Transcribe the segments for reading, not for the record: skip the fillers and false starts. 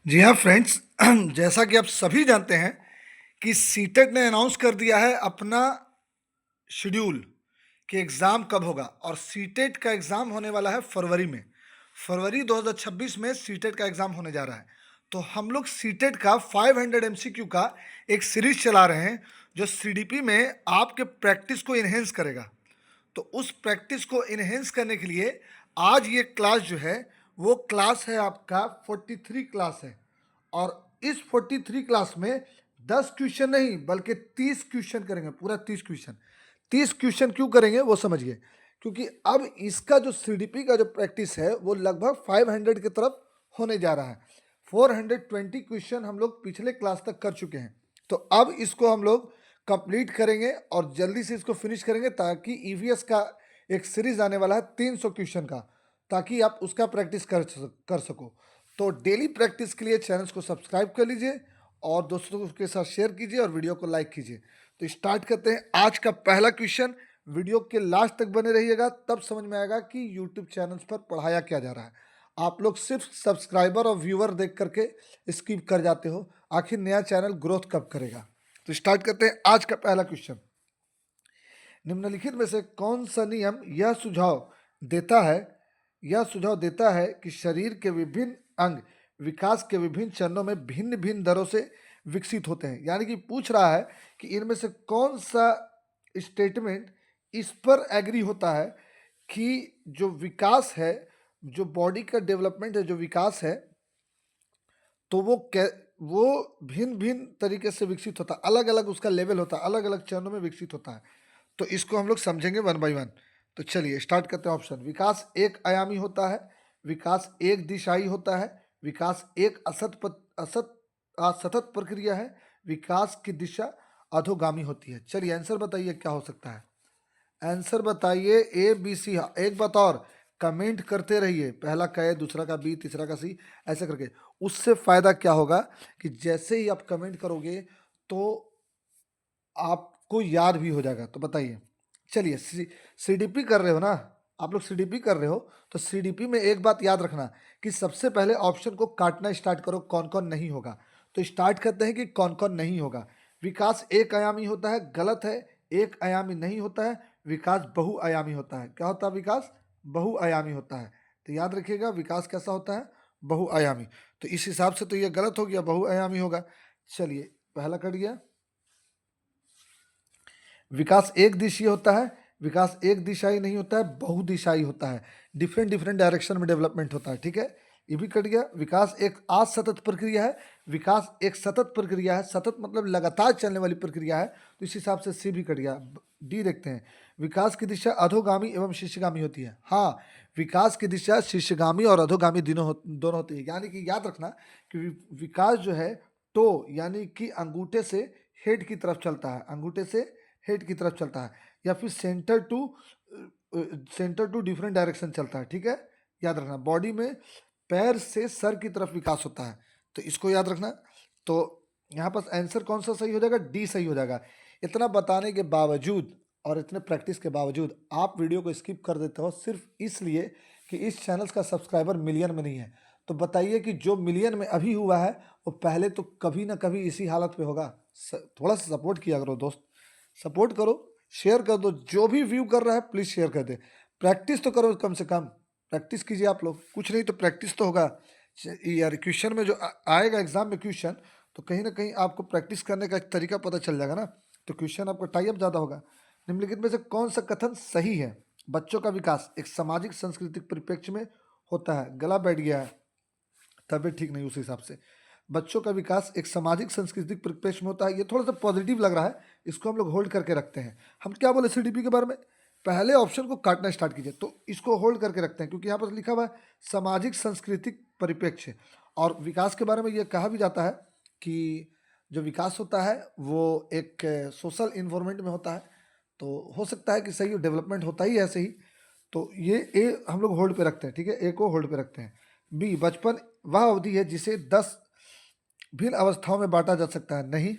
जी हाँ फ्रेंड्स, जैसा कि आप सभी जानते हैं कि सीटेट ने अनाउंस कर दिया है अपना शेड्यूल कि एग्ज़ाम कब होगा। और सीटेट का एग्ज़ाम होने वाला है फरवरी में। फरवरी 2026 में सीटेट का एग्ज़ाम होने जा रहा है। तो हम लोग सीटेट का 500 एमसीक्यू का एक सीरीज चला रहे हैं जो सीडीपी में आपके प्रैक्टिस को इन्हेंस करेगा। तो उस प्रैक्टिस को इन्हेंस करने के लिए आज ये क्लास जो है वो क्लास है आपका 43 क्लास है। और इस 43 क्लास में 10 क्वेश्चन नहीं बल्कि 30 क्वेश्चन करेंगे, पूरा 30 क्वेश्चन। 30 क्वेश्चन क्यों करेंगे वो समझिए, क्योंकि अब इसका जो सीडीपी का जो प्रैक्टिस है वो लगभग 500 की तरफ होने जा रहा है। 420 क्वेश्चन हम लोग पिछले क्लास तक कर चुके हैं। तो अब इसको हम लोग कंप्लीट करेंगे और जल्दी से इसको फिनिश करेंगे ताकि ईवीएस का एक सीरीज आने वाला है 300 क्वेश्चन का, ताकि आप उसका प्रैक्टिस कर सको। तो डेली प्रैक्टिस के लिए चैनल को सब्सक्राइब कर लीजिए और दोस्तों के साथ शेयर कीजिए और वीडियो को लाइक कीजिए। तो स्टार्ट करते हैं आज का पहला क्वेश्चन। वीडियो के लास्ट तक बने रहिएगा, तब समझ में आएगा कि यूट्यूब चैनल पर पढ़ाया क्या जा रहा है। आप लोग सिर्फ सब्सक्राइबर और व्यूअर देख करके स्किप कर जाते हो, आखिर नया चैनल ग्रोथ कब करेगा। तो स्टार्ट करते हैं आज का पहला क्वेश्चन। निम्नलिखित में से कौन सा नियम यह सुझाव देता है कि शरीर के विभिन्न अंग विकास के विभिन्न चरणों में भिन्न भिन्न दरों से विकसित होते हैं। यानी कि पूछ रहा है कि इनमें से कौन सा स्टेटमेंट इस पर एग्री होता है कि जो विकास है, जो बॉडी का डेवलपमेंट है, जो विकास है, तो वो भिन्न भिन्न तरीके से विकसित होता है, अलग अलग उसका लेवल होता है, अलग अलग चरणों में विकसित होता है। तो इसको हम लोग समझेंगे वन बाय वन। तो चलिए स्टार्ट करते हैं। ऑप्शन: विकास एक आयामी होता है, विकास एक दिशाई होता है, विकास एक असतत प्रक्रिया है, विकास की दिशा अधोगामी होती है। चलिए आंसर बताइए क्या हो सकता है। आंसर बताइए ए बी सी। एक बात और, कमेंट करते रहिए, पहला का ए, दूसरा का बी, तीसरा का सी, ऐसे करके। उससे फायदा क्या होगा कि जैसे ही आप कमेंट करोगे तो आपको याद भी हो जाएगा। तो बताइए। चलिए सीडीपी कर रहे हो ना आप लोग, सीडीपी कर रहे हो तो सीडीपी में एक बात याद रखना कि सबसे पहले ऑप्शन को काटना स्टार्ट करो, कौन कौन नहीं होगा। तो स्टार्ट करते हैं कि कौन कौन नहीं होगा। विकास एक आयामी होता है, गलत है। एक आयामी नहीं होता है, विकास बहुआयामी होता है। क्या होता है? विकास बहुआयामी होता है। तो याद रखिएगा विकास कैसा होता है? बहुआयामी। तो इस हिसाब से तो ये गलत हो गया, बहुआयामी होगा। चलिए पहला कट गया। विकास एक दिशीय होता है, विकास एक दिशाई नहीं होता है, बहुदिशाई होता है। डिफरेंट डिफरेंट डायरेक्शन में डेवलपमेंट होता है। ठीक है, ये भी कट गया। विकास एक असतत प्रक्रिया है, विकास एक सतत प्रक्रिया है। सतत मतलब लगातार चलने वाली प्रक्रिया है, तो इस हिसाब से सी भी कट गया। डी देखते हैं। विकास की दिशा अधोगामी एवं शीर्षगामी होती है। हाँ, विकास की दिशा शीर्षगामी और अधोगामी दोनों होती है। यानी कि याद रखना कि विकास जो है टो यानी कि अंगूठे से हेड की तरफ चलता है, अंगूठे से हेड की तरफ चलता है, या फिर सेंटर टू डिफरेंट डायरेक्शन चलता है। ठीक है, याद रखना। बॉडी में पैर से सर की तरफ विकास होता है, तो इसको याद रखना। तो यहाँ पर आंसर कौन सा सही हो जाएगा? डी सही हो जाएगा। इतना बताने के बावजूद और इतने प्रैक्टिस के बावजूद आप वीडियो को स्किप कर देते हो सिर्फ इसलिए कि इस चैनल का सब्सक्राइबर मिलियन में नहीं है। तो बताइए कि जो मिलियन में अभी हुआ है वो पहले तो कभी ना कभी इसी हालत पे होगा। थोड़ा सा सपोर्ट किया करो दोस्त, सपोर्ट करो, शेयर कर दो। जो भी व्यू कर रहा है प्लीज़ शेयर कर दे। प्रैक्टिस तो करो, कम से कम प्रैक्टिस कीजिए आप लोग। कुछ नहीं तो प्रैक्टिस तो होगा यार। क्वेश्चन में जो आएगा एग्जाम में क्वेश्चन, तो कहीं ना कहीं आपको प्रैक्टिस करने का एक तरीका पता चल जाएगा ना, तो क्वेश्चन आपका टाइप ज़्यादा होगा। निम्नलिखित में से कौन सा कथन सही है? बच्चों का विकास एक सामाजिक सांस्कृतिक परिप्रेक्ष्य में होता है। गला बैठ गया है, तबीयत ठीक नहीं, उस हिसाब से बच्चों का विकास एक सामाजिक सांस्कृतिक परिप्रेक्ष्य में होता है। ये थोड़ा सा पॉजिटिव लग रहा है, इसको हम लोग होल्ड करके रखते हैं। हम क्या बोले सीडीपी के बारे में? पहले ऑप्शन को काटना स्टार्ट कीजिए, तो इसको होल्ड करके रखते हैं क्योंकि यहाँ पर लिखा हुआ है सामाजिक सांस्कृतिक परिप्रेक्ष्य। और विकास के बारे में ये कहा भी जाता है कि जो विकास होता है वो एक सोशल इन्वायरमेंट में होता है। तो हो सकता है कि सही डेवलपमेंट होता ही है ऐसे ही। तो ये ए हम लोग होल्ड पे रखते हैं। ठीक है, ए को होल्ड पे रखते हैं। बी, बचपन वह अवधि है जिसे 10 भिन्न अवस्थाओं में बांटा जा सकता है। नहीं,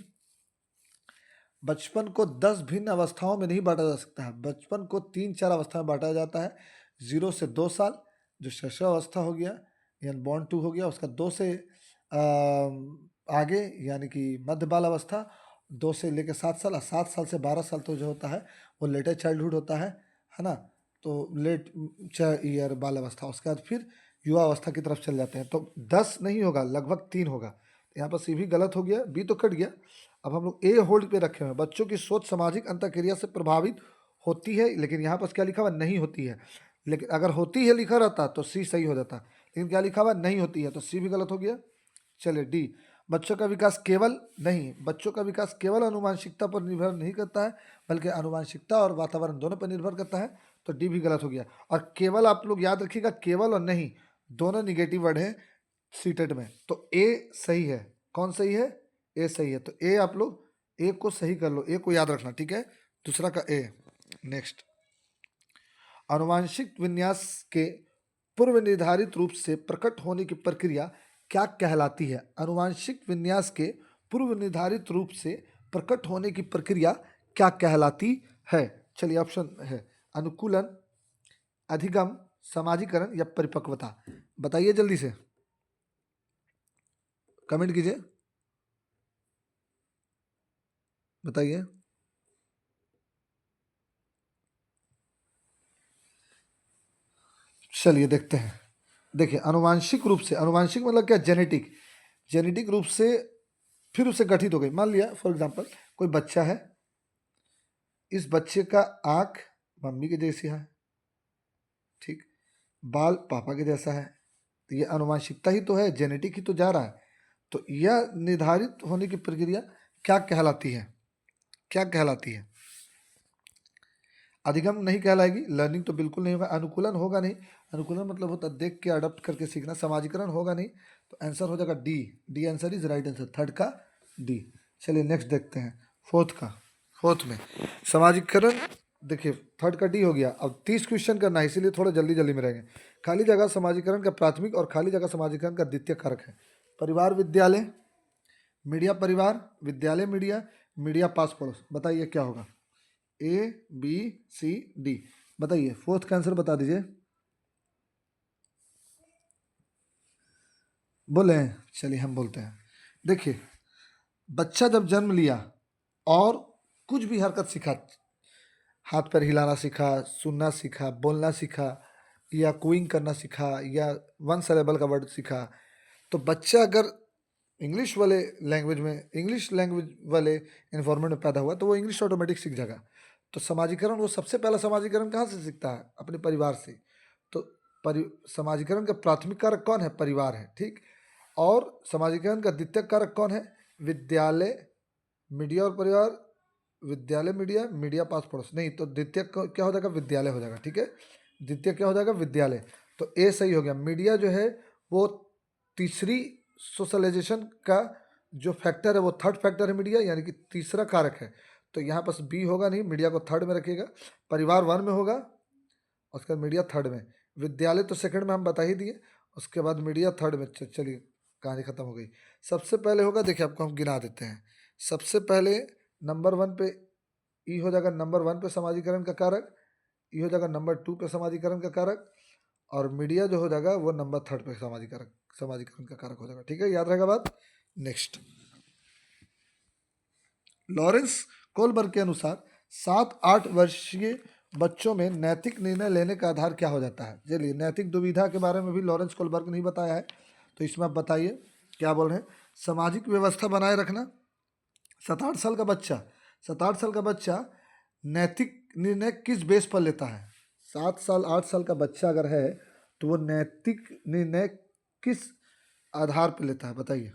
बचपन को 10 भिन्न अवस्थाओं में नहीं बांटा जा सकता है। बचपन को 3-4 अवस्था में बांटा जाता है। 0 से 2 साल जो शैशव अवस्था हो गया, यानी बॉर्न 2 हो गया। उसका 2 से आगे यानी कि मध्य बाल अवस्था 2 से लेकर 7 साल, और 7 साल से 12 साल तो जो होता है वो लेटर चाइल्डहुड होता है ना? तो लेट ईयर बाल अवस्था, उसके बाद फिर युवा अवस्था की तरफ चल जाते हैं। तो 10 नहीं होगा, लगभग 3 होगा। यहाँ पर सी भी गलत हो गया, बी तो कट गया। अब हम लोग ए होल्ड पे रखे हुए हैं। बच्चों की सोच सामाजिक अंतःक्रिया से प्रभावित होती है, लेकिन यहाँ पर क्या लिखा हुआ? नहीं होती है। लेकिन अगर होती है लिखा रहता तो सी सही हो जाता, लेकिन क्या लिखा हुआ? नहीं होती है, तो सी भी गलत हो गया। चलिए डी, बच्चों का विकास केवल नहीं, बच्चों का विकास केवल आनुवंशिकता पर निर्भर नहीं करता है, बल्कि आनुवंशिकता और वातावरण दोनों पर निर्भर करता है। तो डी भी गलत हो गया। और केवल आप लोग याद रखिएगा, केवल और नहीं दोनों निगेटिव वर्ड है सीटेड में। तो ए सही है। कौन सही है? ए सही है। तो ए आप लोग ए को सही कर लो, ए को याद रखना, ठीक है? दूसरा का ए। नेक्स्ट, आनुवांशिक विन्यास के पूर्व निर्धारित रूप से प्रकट होने की प्रक्रिया क्या कहलाती है? आनुवांशिक विन्यास के पूर्व निर्धारित रूप से प्रकट होने की प्रक्रिया क्या कहलाती है? चलिए ऑप्शन है अनुकूलन, अधिगम, समाजीकरण या परिपक्वता। बताइए जल्दी से, कमेंट कीजिए, बताइए। चलिए देखते हैं। देखिए, आनुवांशिक रूप से, आनुवांशिक मतलब क्या? जेनेटिक, जेनेटिक रूप से फिर उसे गठित हो गई। मान लिया फॉर एग्जांपल कोई बच्चा है, इस बच्चे का आंख मम्मी के जैसी है, ठीक, बाल पापा के जैसा है, तो ये आनुवांशिकता ही तो है, जेनेटिक ही तो जा रहा है। तो यह निर्धारित होने की प्रक्रिया क्या कहलाती है? क्या कहलाती है? अधिगम नहीं कहलाएगी, लर्निंग तो बिल्कुल नहीं होगा, अनुकूलन होगा नहीं, अनुकूलन मतलब होता है देख के अडॉप्ट करके सीखना, समाजीकरण होगा नहीं। तो आंसर हो जाएगा D, D answer is right answer, third का डी। चलिए नेक्स्ट देखते हैं, फोर्थ का। फोर्थ में समाजीकरण, देखिए थर्ड का डी हो गया। अब 30 क्वेश्चन करना है, इसीलिए थोड़ा जल्दी जल्दी में रहेंगे। खाली जगह समाजीकरण का प्राथमिक और खाली जगह समाजीकरण का द्वितीय कारक है। परिवार विद्यालय, मीडिया परिवार, विद्यालय मीडिया, मीडिया पास पड़ोस। बताइए क्या होगा? ए बी सी डी, बताइए फोर्थ का आंसर बता दीजिए, बोले। चलिए हम बोलते हैं। देखिए, बच्चा जब जन्म लिया और कुछ भी हरकत सीखा, हाथ पैर हिलाना सीखा, सुनना सीखा, बोलना सीखा, या कुइंग करना सीखा, या वन सेलेबल का वर्ड सीखा, तो बच्चा अगर इंग्लिश वाले लैंग्वेज में, इंग्लिश लैंग्वेज वाले इन्वायरमेंट में पैदा हुआ तो वो इंग्लिश ऑटोमेटिक सीख जाएगा। तो समाजीकरण, वो सबसे पहला समाजीकरण कहाँ से सीखता है? अपने परिवार से। तो समाजीकरण का प्राथमिक कारक कौन है? परिवार है, ठीक। और समाजीकरण का द्वितीय कारक कौन है? विद्यालय, मीडिया और परिवार, विद्यालय मीडिया, मीडिया पास पड़ोस। नहीं, तो द्वितीय क्या हो जाएगा? विद्यालय हो जाएगा, ठीक है। द्वितीय क्या हो जाएगा? विद्यालय। तो ए सही हो गया। मीडिया जो है वो तीसरी सोशलाइजेशन का जो फैक्टर है वो थर्ड फैक्टर है मीडिया, यानी कि तीसरा कारक है। तो यहाँ पर बी होगा नहीं, मीडिया को थर्ड में रखिएगा। परिवार वन में होगा, उसके बाद मीडिया थर्ड में, विद्यालय तो सेकंड में हम बता ही दिए, उसके बाद मीडिया थर्ड में। चलिए कहानी खत्म हो गई। सबसे पहले होगा, देखिए आपको हम गिना देते हैं। सबसे पहले नंबर वन पे ई हो जाएगा, नंबर वन पे समाजीकरण का कारक, ई हो जाएगा नंबर टू पे समाजीकरण का कारक, और मीडिया जो हो जाएगा वो नंबर थर्ड पे समाजीकरण का कारक हो जाएगा, ठीक है, याद रहेगा बात। नेक्स्ट, लॉरेंस कोलबर्ग के अनुसार 7-8 वर्षीय बच्चों में नैतिक निर्णय लेने का आधार क्या हो जाता है? चलिए, नैतिक दुविधा के बारे में भी लॉरेंस कोलबर्ग ने ही बताया है, तो इसमें आप बताइए क्या बोल रहे हैं। सामाजिक व्यवस्था बनाए रखना, 7-8 साल का बच्चा, 7-8 साल का बच्चा नैतिक निर्णय किस बेस पर लेता है? 7 साल 8 साल का बच्चा अगर है तो वो नैतिक निर्णय किस आधार पर लेता है? बताइए।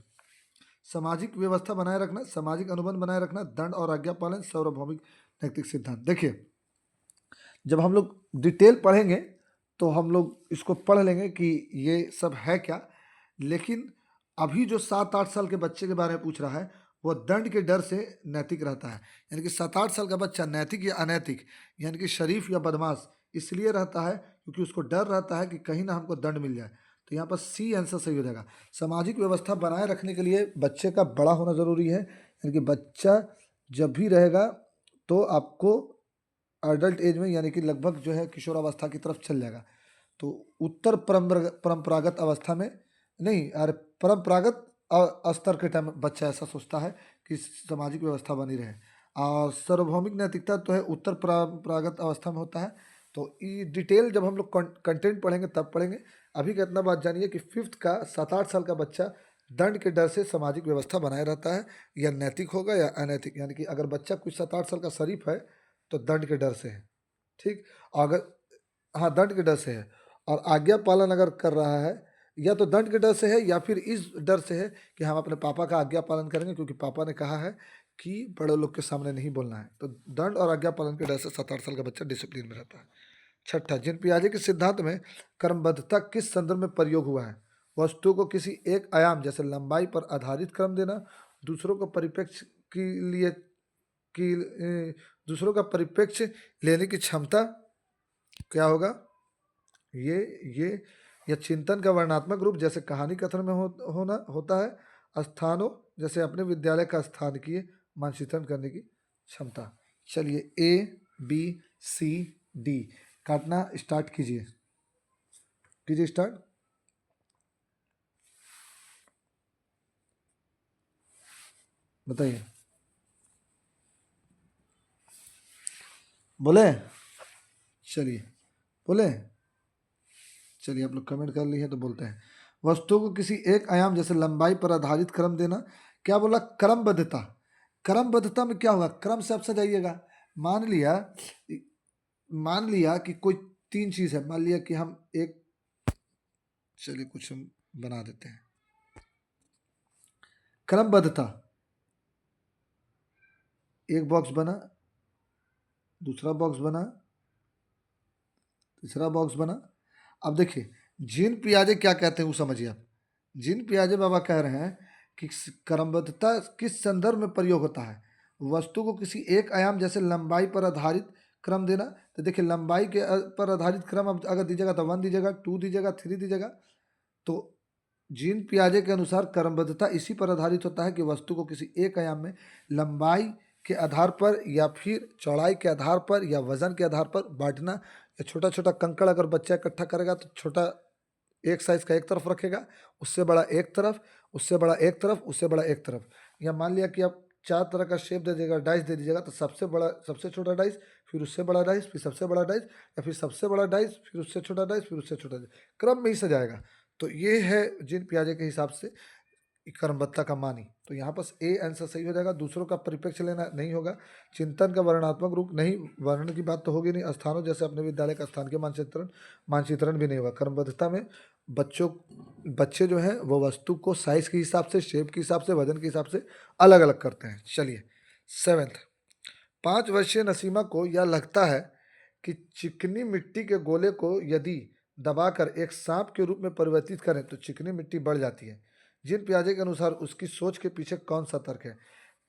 सामाजिक व्यवस्था बनाए रखना, सामाजिक अनुबंध बनाए रखना, दंड और आज्ञा पालन, सार्वभौमिक नैतिक सिद्धांत। देखिए, जब हम लोग डिटेल पढ़ेंगे तो हम लोग इसको पढ़ लेंगे कि ये सब है क्या, लेकिन अभी जो 7-8 साल के बच्चे के बारे में पूछ रहा है वो दंड के डर से नैतिक रहता है। यानी कि 7-8 साल का बच्चा नैतिक या अनैतिक, यानी कि शरीफ या बदमाश इसलिए रहता है क्योंकि उसको डर रहता है कि कहीं ना हमको दंड मिल जाए। तो यहाँ पर सी आंसर सही हो जाएगा। सामाजिक व्यवस्था बनाए रखने के लिए बच्चे का बड़ा होना ज़रूरी है, यानी कि बच्चा जब भी रहेगा तो आपको अडल्ट एज में, यानी कि लगभग जो है किशोरावस्था की तरफ चल जाएगा। तो उत्तर परंपरागत अवस्था में नहीं, अरे परंपरागत स्तर के टाइम बच्चा ऐसा सोचता है कि सामाजिक व्यवस्था बनी रहे। और सार्वभौमिक नैतिकता तो है उत्तर परंपरागत अवस्था में होता है। तो ये डिटेल जब हम लोग कंटेंट पढ़ेंगे तब पढ़ेंगे। अभी का इतना बात जानिए कि फिफ्थ का 7-8 साल का बच्चा दंड के डर से सामाजिक व्यवस्था बनाए रहता है, या नैतिक होगा या अनैतिक, यानी कि अगर बच्चा कुछ 7-8 साल का शरीफ है तो दंड के डर से है, ठीक। अगर हाँ, दंड के डर से है। और आज्ञा पालन अगर कर रहा है, या तो दंड के डर से है या फिर इस डर से है कि हम अपने पापा का आज्ञा पालन करेंगे क्योंकि पापा ने कहा है कि बड़े लोग के सामने नहीं बोलना है। तो दंड और आज्ञा पालन के डर से 7-8 साल का बच्चा डिसिप्लिन में रहता है। छठा, जीन पियाजे के सिद्धांत में क्रमबद्धता किस संदर्भ में प्रयोग हुआ है? वस्तु को किसी एक आयाम जैसे लंबाई पर आधारित क्रम देना, दूसरों को परिप्रेक्ष्य के लिए की दूसरों का परिप्रेक्ष्य लेने की क्षमता, क्या होगा ये या चिंतन का वर्णनात्मक रूप जैसे कहानी कथन में होना होता है। स्थानों जैसे अपने विद्यालय का स्थानिकीय मानचित्रण करने की क्षमता। चलिए ABCD काटना स्टार्ट कीजिए, कीजिए स्टार्ट। बताइए, बोले, चलिए बोले, चलिए आप लोग कमेंट कर लिए तो बोलते हैं। वस्तु को किसी एक आयाम जैसे लंबाई पर आधारित क्रम देना, क्या बोला? क्रमबद्धता। क्रमबद्धता में क्या होगा? क्रम से आप सजाइएगा। मान लिया कि कोई 3 चीज है, मान लिया कि हम एक, चलिए कुछ हम बना देते हैं। क्रमबद्धता, एक बॉक्स बना, दूसरा बॉक्स बना, तीसरा बॉक्स बना। अब देखिए जीन पियाजे क्या कहते हैं वो समझिए आप। जीन पियाजे बाबा कह रहे हैं कि क्रमबद्धता किस संदर्भ में प्रयोग होता है? वस्तु को किसी एक आयाम जैसे लंबाई पर आधारित क्रम देना। तो देखिए लंबाई के पर आधारित क्रम अब अगर दीजिएगा तो 1 दीजिएगा, 2 दीजिएगा, 3 दीजिएगा। तो जीन पियाजे के अनुसार क्रमबद्धता इसी पर आधारित होता है कि वस्तु को किसी एक आयाम में लंबाई के आधार पर या फिर चौड़ाई के आधार पर या वजन के आधार पर बांटना। या छोटा छोटा कंकड़ अगर बच्चा इकट्ठा करेगा तो छोटा एक साइज का एक तरफ रखेगा, उससे बड़ा एक तरफ, उससे बड़ा एक तरफ, उससे बड़ा एक तरफ। या मान लिया कि आप 4 तरह का शेप दे दीजिएगा, डाइस दे दीजिएगा, तो सबसे बड़ा, सबसे छोटा डाइस, फिर उससे बड़ा डाइस, फिर सबसे बड़ा डाइस, या फिर सबसे बड़ा डाइस, फिर उससे छोटा डाइस, फिर उससे छोटा डाइस, क्रम में ही सजाएगा। तो ये है जीन पियाजे के हिसाब से क्रमबद्धता का मानी। तो यहाँ पर ए आंसर सही हो जाएगा। दूसरों का परिप्रेक्ष्य लेना नहीं होगा। चिंतन का वर्णनात्मक रूप नहीं, वर्णन की बात तो होगी नहीं। स्थानों जैसे अपने विद्यालय का स्थान के मानचित्रण भी नहीं होगा। क्रमबद्धता में बच्चे जो हैं वो वस्तु को साइज के हिसाब से, शेप के हिसाब से, वजन के हिसाब से अलग अलग करते हैं। चलिए 7th, 5 वर्षीय नसीमा को यह लगता है कि चिकनी मिट्टी के गोले को यदि दबाकर एक सांप के रूप में परिवर्तित करें तो चिकनी मिट्टी बढ़ जाती है। जिन पियाजे के अनुसार उसकी सोच के पीछे कौन सा तर्क है?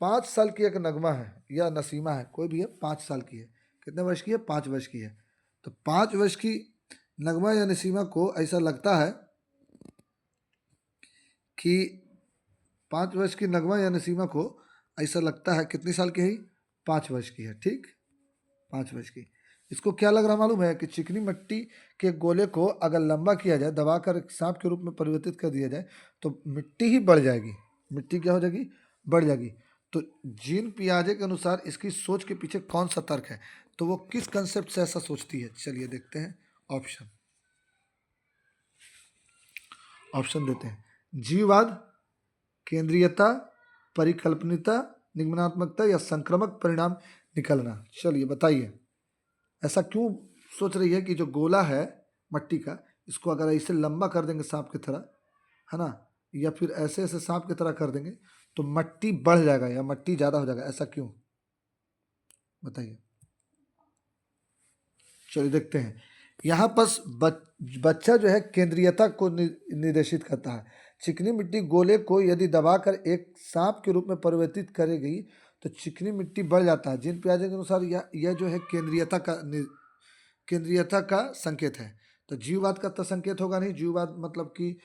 5 साल की एक नगमा है या नसीमा है, कोई भी है, 5 साल की है। कितने वर्ष की है? 5 वर्ष की है। तो 5 वर्ष की नगमा या नसीमा को ऐसा लगता है कि 5 वर्ष की नगमा या नसीमा को ऐसा लगता है, कितनी साल की है? 5 वर्ष की है, ठीक, 5 वर्ष की। इसको क्या लग रहा मालूम है कि चिकनी मिट्टी के गोले को अगर लंबा किया जाए, दबाकर एक सांप के रूप में परिवर्तित कर दिया जाए तो मिट्टी ही बढ़ जाएगी। मिट्टी क्या हो जाएगी? बढ़ जाएगी। तो जीन पियाजे के अनुसार इसकी सोच के पीछे कौन सा तर्क है? तो वो किस कंसेप्ट से ऐसा सोचती है? चलिए देखते हैं। ऑप्शन देते हैं। जीववाद, केंद्रीयता, परिकल्पनिता, निगमनात्मकता या संक्रामक परिणाम निकलना। चलिए बताइए, ऐसा क्यों सोच रही है कि जो गोला है मट्टी का, इसको अगर ऐसे लंबा कर देंगे सांप की तरह, है ना, या फिर ऐसे ऐसे सांप की तरह कर देंगे तो मट्टी बढ़ जाएगा या मट्टी ज़्यादा हो जाएगा, ऐसा क्यों? बताइए। चलिए देखते हैं। यहाँ पर बच्चा जो है केंद्रीयता को निर्देशित करता है। चिकनी मिट्टी गोले को यदि दबाकर एक सांप के रूप में परिवर्तित करेगी तो चिकनी मिट्टी बढ़ जाता है। जीन पियाजे के अनुसार यह जो है केंद्रीयता का संकेत है। तो जीववाद का तो संकेत होगा नहीं। जीववाद मतलब कि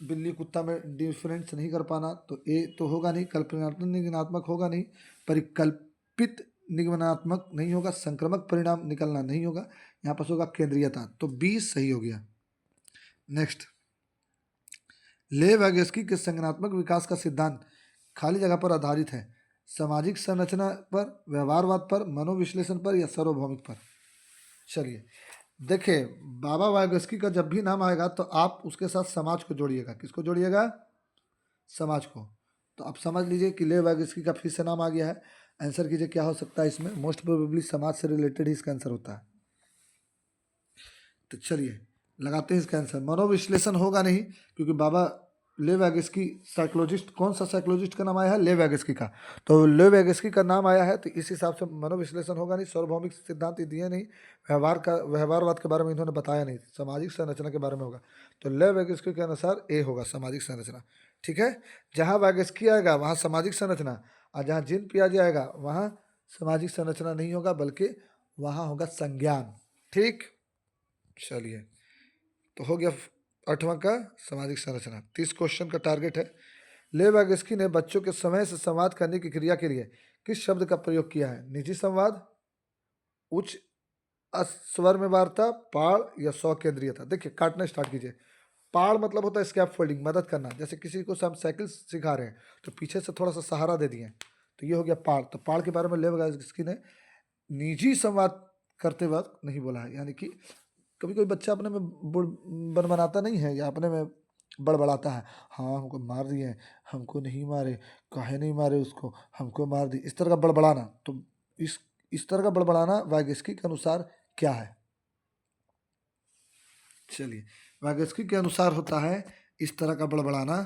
बिल्ली कुत्ता में डिफरेंस नहीं कर पाना, तो ए तो होगा नहीं। कल्पनात्मक निगमनात्मक होगा नहीं। परिकल्पित निगमनात्मक नहीं होगा। संक्रामक परिणाम निकलना नहीं होगा। यहाँ पर होगा केंद्रीयता, तो बी सही हो गया। नेक्स्ट, ले वैगस्की के संज्ञानात्मक विकास का सिद्धांत खाली जगह पर आधारित है, सामाजिक संरचना पर, व्यवहारवाद पर, मनोविश्लेषण पर या सार्वभौमिक पर। चलिए देखिए, बाबा वायगस्की का जब भी नाम आएगा तो आप उसके साथ समाज को जोड़िएगा। किसको जोड़िएगा? समाज को। तो आप समझ लीजिए कि ले वायगस्की का फिर से नाम आ गया है। आंसर कीजिए क्या हो सकता है इसमें। मोस्ट प्रोबेबली समाज से रिलेटेड ही इसका आंसर होता है। तो चलिए लगाते हैं इसका आंसर। मनोविश्लेषण होगा नहीं, क्योंकि बाबा ले वैगस्की साइकोलॉजिस्ट, कौन सा साइकोलॉजिस्ट का नाम आया है? ले वैगस्की का। तो ले वैगस्की का नाम आया है तो इस हिसाब से मनोविश्लेषण होगा नहीं। सार्वभौमिक सिद्धांत ये दिए नहीं, व्यवहारवाद के बारे में इन्होंने बताया नहीं, सामाजिक संरचना के बारे में होगा। तो ले वैगस्की के अनुसार ए होगा, सामाजिक संरचना। ठीक है, जहाँ वैगस्की आएगा वहाँ सामाजिक संरचना, और जहाँ जीन पियाजे आएगा वहाँ सामाजिक संरचना नहीं होगा, बल्कि वहाँ होगा संज्ञान। ठीक, चलिए तो हो गया 8वां का सामाजिक संरचना। 30 क्वेश्चन का टारगेट है। ले वैगस्की ने बच्चों के समय से संवाद करने की क्रिया के लिए किस शब्द का प्रयोग किया है? निजी संवाद, उच्च स्वर में वार्ता, पाड़ या स्व केंद्रीयता। देखिए काटना स्टार्ट कीजिए। पाड़ मतलब होता है स्कैप फोल्डिंग, मदद करना। जैसे किसी को हम साइकिल सिखा रहे हैं तो पीछे से थोड़ा सा सहारा दे दिए, तो ये हो गया पाड़। तो पाड़ के बारे में ले वैगस्की ने निजी संवाद करते वक्त नहीं बोला है, यानी कि कभी कोई बच्चा अपने में बनबनाता नहीं है या अपने में बड़बड़ाता है, हाँ हमको मार दिए, हमको नहीं मारे, काहे नहीं मारे उसको, हमको मार दी, इस तरह का बड़बड़ाना। तो इस तरह का बड़बड़ाना वाइगस्की के अनुसार क्या है? चलिए वाइगस्की के अनुसार होता है इस तरह का बड़बड़ाना।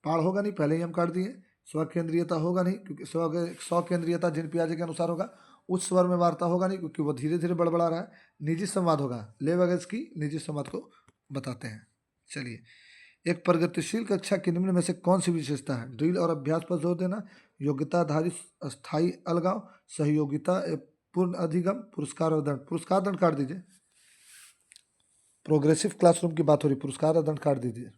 पाड़ होगा नहीं, पहले ही हम काट दिए। स्व केंद्रीयता होगा नहीं, क्योंकि स्व केंद्रीयता जिन पियाजे के अनुसार होगा। उच्च स्वर में वार्ता होगा नहीं, क्योंकि वो धीरे धीरे बड़बड़ा रहा है। निजी संवाद होगा, ले वैगस्की निजी संवाद को बताते हैं। चलिए, एक प्रगतिशील कक्षा के निम्न में से कौन सी विशेषता है? ड्रिल और अभ्यास पर जोर देना, योग्यता आधारित अस्थायी अलगाव, सहयोगिता, पूर्ण अधिगम, पुरस्कार और दंड। पुरस्कार दंड काट दीजिए, प्रोग्रेसिव क्लासरूम की बात हो रही, पुरस्कार और दंड काट दीजिए।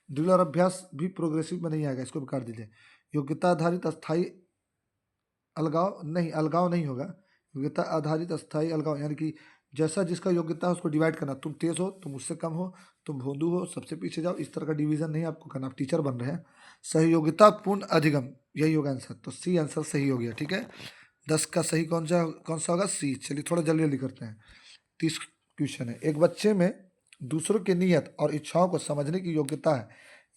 ड्रिल और अभ्यास भी प्रोग्रेसिव में नहीं आएगा, इसको भी काट दीजिए। योग्यता आधारित अस्थायी अलगाव नहीं, अलगाव नहीं होगा। योग्यता आधारित अस्थायी अलगाव यानी कि जैसा जिसका योग्यता है उसको डिवाइड करना। तुम तेज हो, तुम उससे कम हो, तुम भोंदू हो, सबसे पीछे जाओ, इस तरह का डिवीजन नहीं आपको करना। आप टीचर बन रहे हैं। सहयोगिता पूर्ण अधिगम, यही होगा आंसर। तो सी आंसर सही हो गया। ठीक है, 10 का सही कौन सा होगा? सी। चलिए थोड़ा जल्दी जल्दी करते हैं। 30 क्वेश्चन है। एक बच्चे में दूसरों की नीयत और इच्छाओं को समझने की योग्यता है,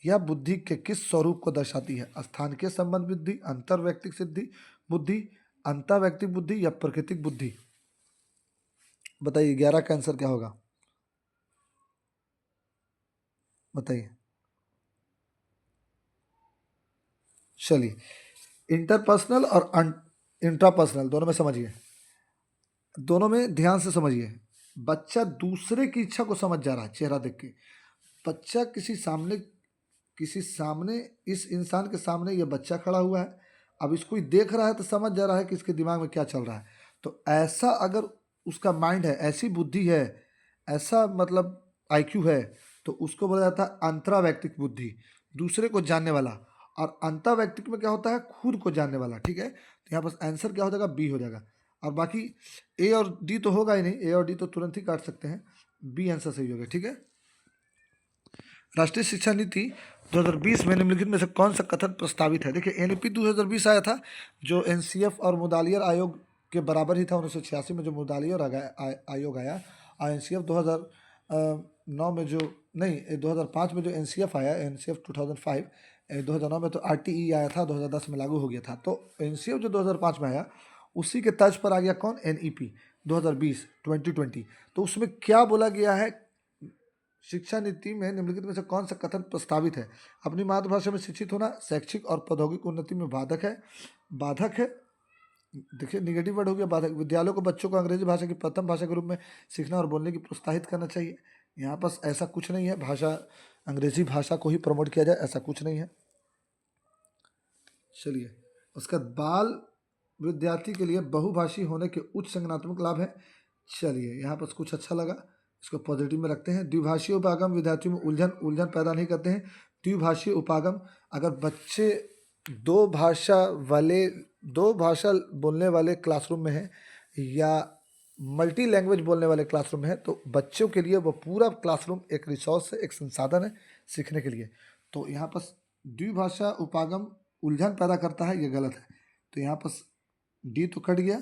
यह बुद्धि के किस स्वरूप को दर्शाती है? स्थान के संबंध बुद्धि, अंतर व्यक्तिक सिद्धि बुद्धि, अंतर व्यक्तिक बुद्धि या प्राकृतिक बुद्धि? बताइए 11 का आंसर क्या होगा? बताइए। चलिए, इंटरपर्सनल और इंट्रापर्सनल दोनों में समझिए, दोनों में ध्यान से समझिए। बच्चा दूसरे की इच्छा को समझ जा रहा है चेहरा देख के। बच्चा किसी सामने इस इंसान के सामने ये बच्चा खड़ा हुआ है, अब इसको ही देख रहा है तो समझ जा रहा है कि इसके दिमाग में क्या चल रहा है। तो ऐसा अगर उसका माइंड है, ऐसी बुद्धि है, ऐसा मतलब आईक्यू है, तो उसको बोला जाता है अंतरावैयक्तिक बुद्धि, दूसरे को जानने वाला। और अंतरावैयक्तिक में क्या होता है? खुद को जानने वाला। ठीक है, तो यहाँ पर आंसर क्या हो जाएगा? बी हो जाएगा। और बाकी ए और डी तो होगा ही नहीं, ए और डी तो तुरंत ही काट सकते हैं। बी आंसर सही होगा। ठीक है, राष्ट्रीय शिक्षा नीति 2020 में निम्नलिखित में से कौन सा कथन प्रस्तावित है? देखिए एनईपी 2020 आया था, जो एनसीएफ और मुदालियर आयोग के बराबर ही था। 1986 में जो मुदालियर आयोग आया, और एनसीएफ 2009 में जो नहीं 2005 में जो एनसीएफ आया, एनसीएफ 2005, 2009 में तो आरटीई आया था, 2010 में लागू हो गया था। तो एनसीएफ जो 2005 में आया, उसी के तर्ज पर आ गया कौन? एनईपी 2020। तो उसमें क्या बोला गया है? शिक्षा नीति में निम्नलिखित में से कौन सा कथन प्रस्तावित है? अपनी मातृभाषा में शिक्षित होना शैक्षिक और प्रौद्योगिक उन्नति में बाधक है। बाधक है, देखिए निगेटिव वर्ड हो गया बाधक। विद्यालयों को बच्चों को अंग्रेजी भाषा की प्रथम भाषा के रूप में सीखना और बोलने की प्रोत्साहित करना चाहिए। यहाँ पर ऐसा कुछ नहीं है, भाषा अंग्रेजी भाषा को ही प्रमोट किया जाए, ऐसा कुछ नहीं है। चलिए, उसका बाल विद्यार्थी के लिए बहुभाषी होने के उच्च संज्ञानात्मक लाभ है। चलिए, यहाँ पर कुछ अच्छा लगा, इसको पॉजिटिव में रखते हैं। द्विभाषीय उपागम विद्यार्थियों में उलझन पैदा नहीं करते हैं। द्विभाषीय उपागम, अगर बच्चे दो भाषा बोलने वाले क्लासरूम में हैं, या मल्टी लैंग्वेज बोलने वाले क्लासरूम है, तो बच्चों के लिए वो पूरा क्लासरूम एक रिसोर्स है, एक संसाधन है सीखने के लिए। तो यहाँ पर द्विभाषा उपागम उलझन पैदा करता है, ये गलत है। तो यहाँ पर डी तो कट गया,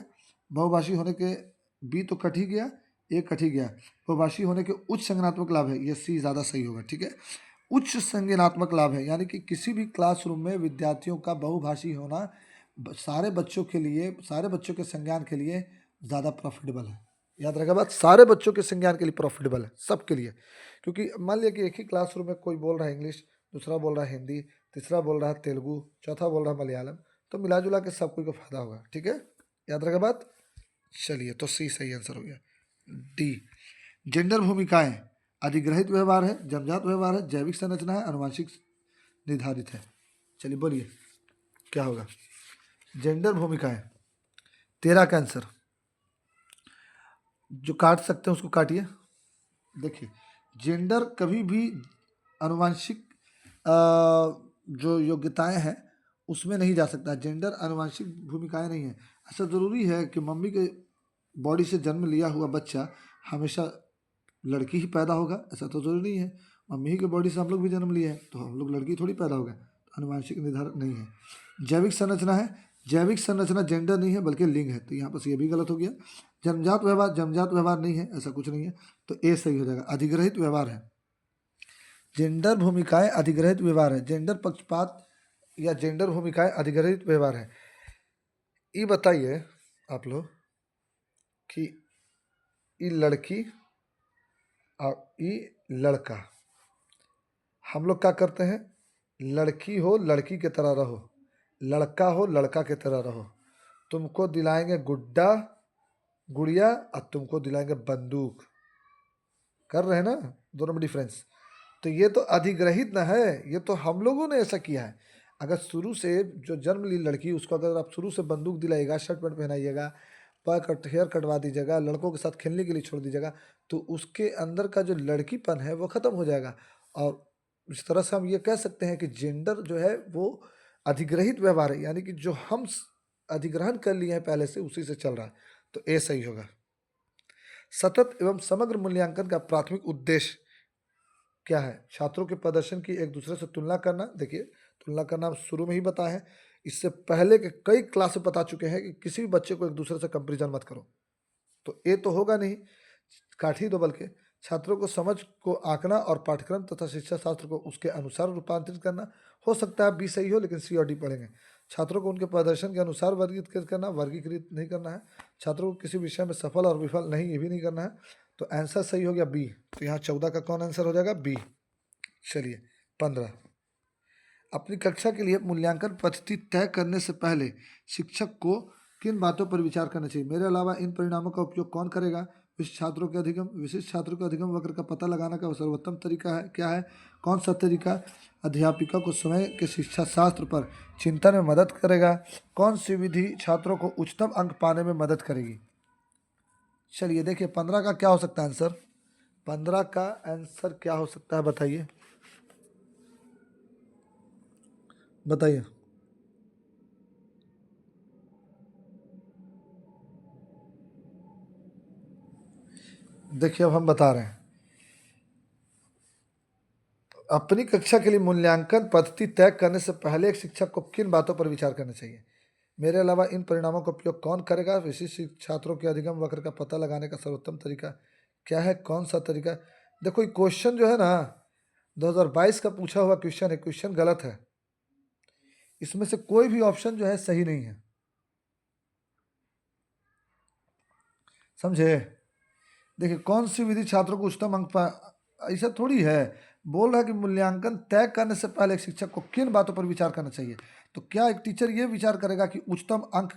बहुभाषी होने के बी तो कट ही गया, ए कट ही गया। बहुभाषी होने के उच्च संज्ञानात्मक लाभ है, ये सी ज़्यादा सही होगा, ठीक है। उच्च संज्ञानात्मक लाभ है यानी कि किसी भी क्लासरूम में विद्यार्थियों का बहुभाषी होना सारे बच्चों के लिए, सारे बच्चों के संज्ञान के लिए ज़्यादा प्रॉफिटेबल है। याद रखा बात, सारे बच्चों के संज्ञान के लिए प्रॉफिटेबल है, सबके लिए। क्योंकि मान लिया कि एक ही क्लासरूम में कोई बोल रहा है इंग्लिश, दूसरा बोल रहा है हिंदी, तीसरा बोल रहा है तेलुगु, चौथा बोल रहा है मलयालम, तो मिला जुला के सब कोई को फायदा होगा, ठीक है। याद रखा बात। चलिए, तो सी सही आंसर हो गया। डी, जेंडर भूमिकाएं अधिग्रहित व्यवहार है, जन्मजात व्यवहार है, जैविक संरचना है, आनुवंशिक निर्धारित है। चलिए बोलिए क्या होगा। जेंडर भूमिकाएं, 13 का आंसर। जो काट सकते हैं उसको काटिए। देखिए, जेंडर कभी भी आनुवंशिक जो योग्यताएं हैं उसमें नहीं जा सकता। जेंडर आनुवंशिक भूमिकाएं नहीं है। ऐसा ज़रूरी है कि मम्मी के बॉडी से जन्म लिया हुआ बच्चा हमेशा लड़की ही पैदा होगा, ऐसा तो जरूरी नहीं है। मम्मी ही के बॉडी से हम लोग भी जन्म लिए हैं, तो हम लोग लड़की थोड़ी पैदा हो गए, तो आनुवंशिक निर्धारण नहीं है। जैविक संरचना है, जैविक संरचना जेंडर नहीं है बल्कि लिंग है, तो यहाँ पर ये भी गलत हो गया। जन्मजात व्यवहार, जन्मजात व्यवहार नहीं है, ऐसा कुछ नहीं है, तो ए सही हो जाएगा। अधिग्रहित व्यवहार है, जेंडर भूमिकाएं अधिग्रहित व्यवहार है, जेंडर पक्षपात या जेंडर भूमिकाएं अधिग्रहित व्यवहार है। ये बताइए आप लोग कि ये लड़की और ये लड़का, हम लोग क्या करते हैं, लड़की हो लड़की की तरह रहो, लड़का हो लड़का की तरह रहो। तुमको दिलाएंगे गुड्डा गुड़िया और तुमको दिलाएंगे बंदूक, कर रहे हैं ना, दोनों में डिफरेंस। तो ये तो अधिग्रहित ना है, ये तो हम लोगों ने ऐसा किया है। अगर शुरू से जो जन्म ली लड़की, उसको अगर आप शुरू से बंदूक दिलाइएगा, शर्ट पैंट पहनाइएगा, हेयर कटवा दीजिएगा, लड़कों के साथ खेलने के लिए छोड़ दीजिएगा, तो उसके अंदर का जो लड़कीपन है वो ख़त्म हो जाएगा। और इस तरह से हम ये कह सकते हैं कि जेंडर जो है वो अधिग्रहित व्यवहार है, यानी कि जो हम अधिग्रहण कर लिए हैं पहले से उसी से चल रहा है, तो ए सही होगा। सतत एवं समग्र मूल्यांकन का प्राथमिक उद्देश्य क्या है। छात्रों के प्रदर्शन की एक दूसरे से तुलना करना। देखिए, तुलना करना हम शुरू में ही बताए हैं, इससे पहले के कई क्लास में बता चुके हैं कि किसी भी बच्चे को एक दूसरे से कंपेरिजन मत करो, तो ये तो होगा नहीं, काट ही दो। बल्कि छात्रों को समझ को आंकना और पाठ्यक्रम तथा शिक्षा शास्त्र को उसके अनुसार रूपांतरित करना। हो सकता है बी सही हो, लेकिन सी और डी पढ़ेंगे। छात्रों को उनके प्रदर्शन के अनुसार वर्गीकृत करना, वर्गीकृत नहीं करना है। छात्रों को किसी विषय में सफल और विफल नहीं, ये भी नहीं करना है। तो आंसर सही हो गया बी। तो यहाँ 14 का कौन आंसर हो जाएगा, बी। चलिए 15, अपनी कक्षा के लिए मूल्यांकन पद्धति तय करने से पहले शिक्षक को किन बातों पर विचार करना चाहिए। मेरे अलावा इन परिणामों का उपयोग कौन करेगा। विशिष्ट छात्रों के अधिगम वक्र का पता लगाने का सर्वोत्तम तरीका है क्या है। कौन सा तरीका अध्यापिका को समय के शिक्षा शास्त्र पर चिंतन में मदद करेगा। कौन सी विधि छात्रों को उच्चतम अंक पाने में मदद करेगी। चलिए देखिए, 15 का क्या हो सकता है आंसर। 15 का आंसर क्या हो सकता है, बताइए बताइए। देखिए, अब हम बता रहे हैं, अपनी कक्षा के लिए मूल्यांकन पद्धति तय करने से पहले एक शिक्षक को किन बातों पर विचार करना चाहिए। मेरे अलावा इन परिणामों का उपयोग कौन करेगा। विशिष्ट छात्रों के अधिगम वक्र का पता लगाने का सर्वोत्तम तरीका क्या है। कौन सा तरीका। देखो, ये क्वेश्चन जो है ना 2022 का पूछा हुआ क्वेश्चन है, क्वेश्चन गलत है। इसमें से कोई भी ऑप्शन जो है सही नहीं है, समझे। देखिए, कौन सी विधि छात्रों को उच्चतम अंक ऐसा थोड़ी है। बोल रहा है कि मूल्यांकन तय करने से पहले एक शिक्षक को किन बातों पर विचार करना चाहिए। तो क्या एक टीचर ये विचार करेगा कि उच्चतम अंक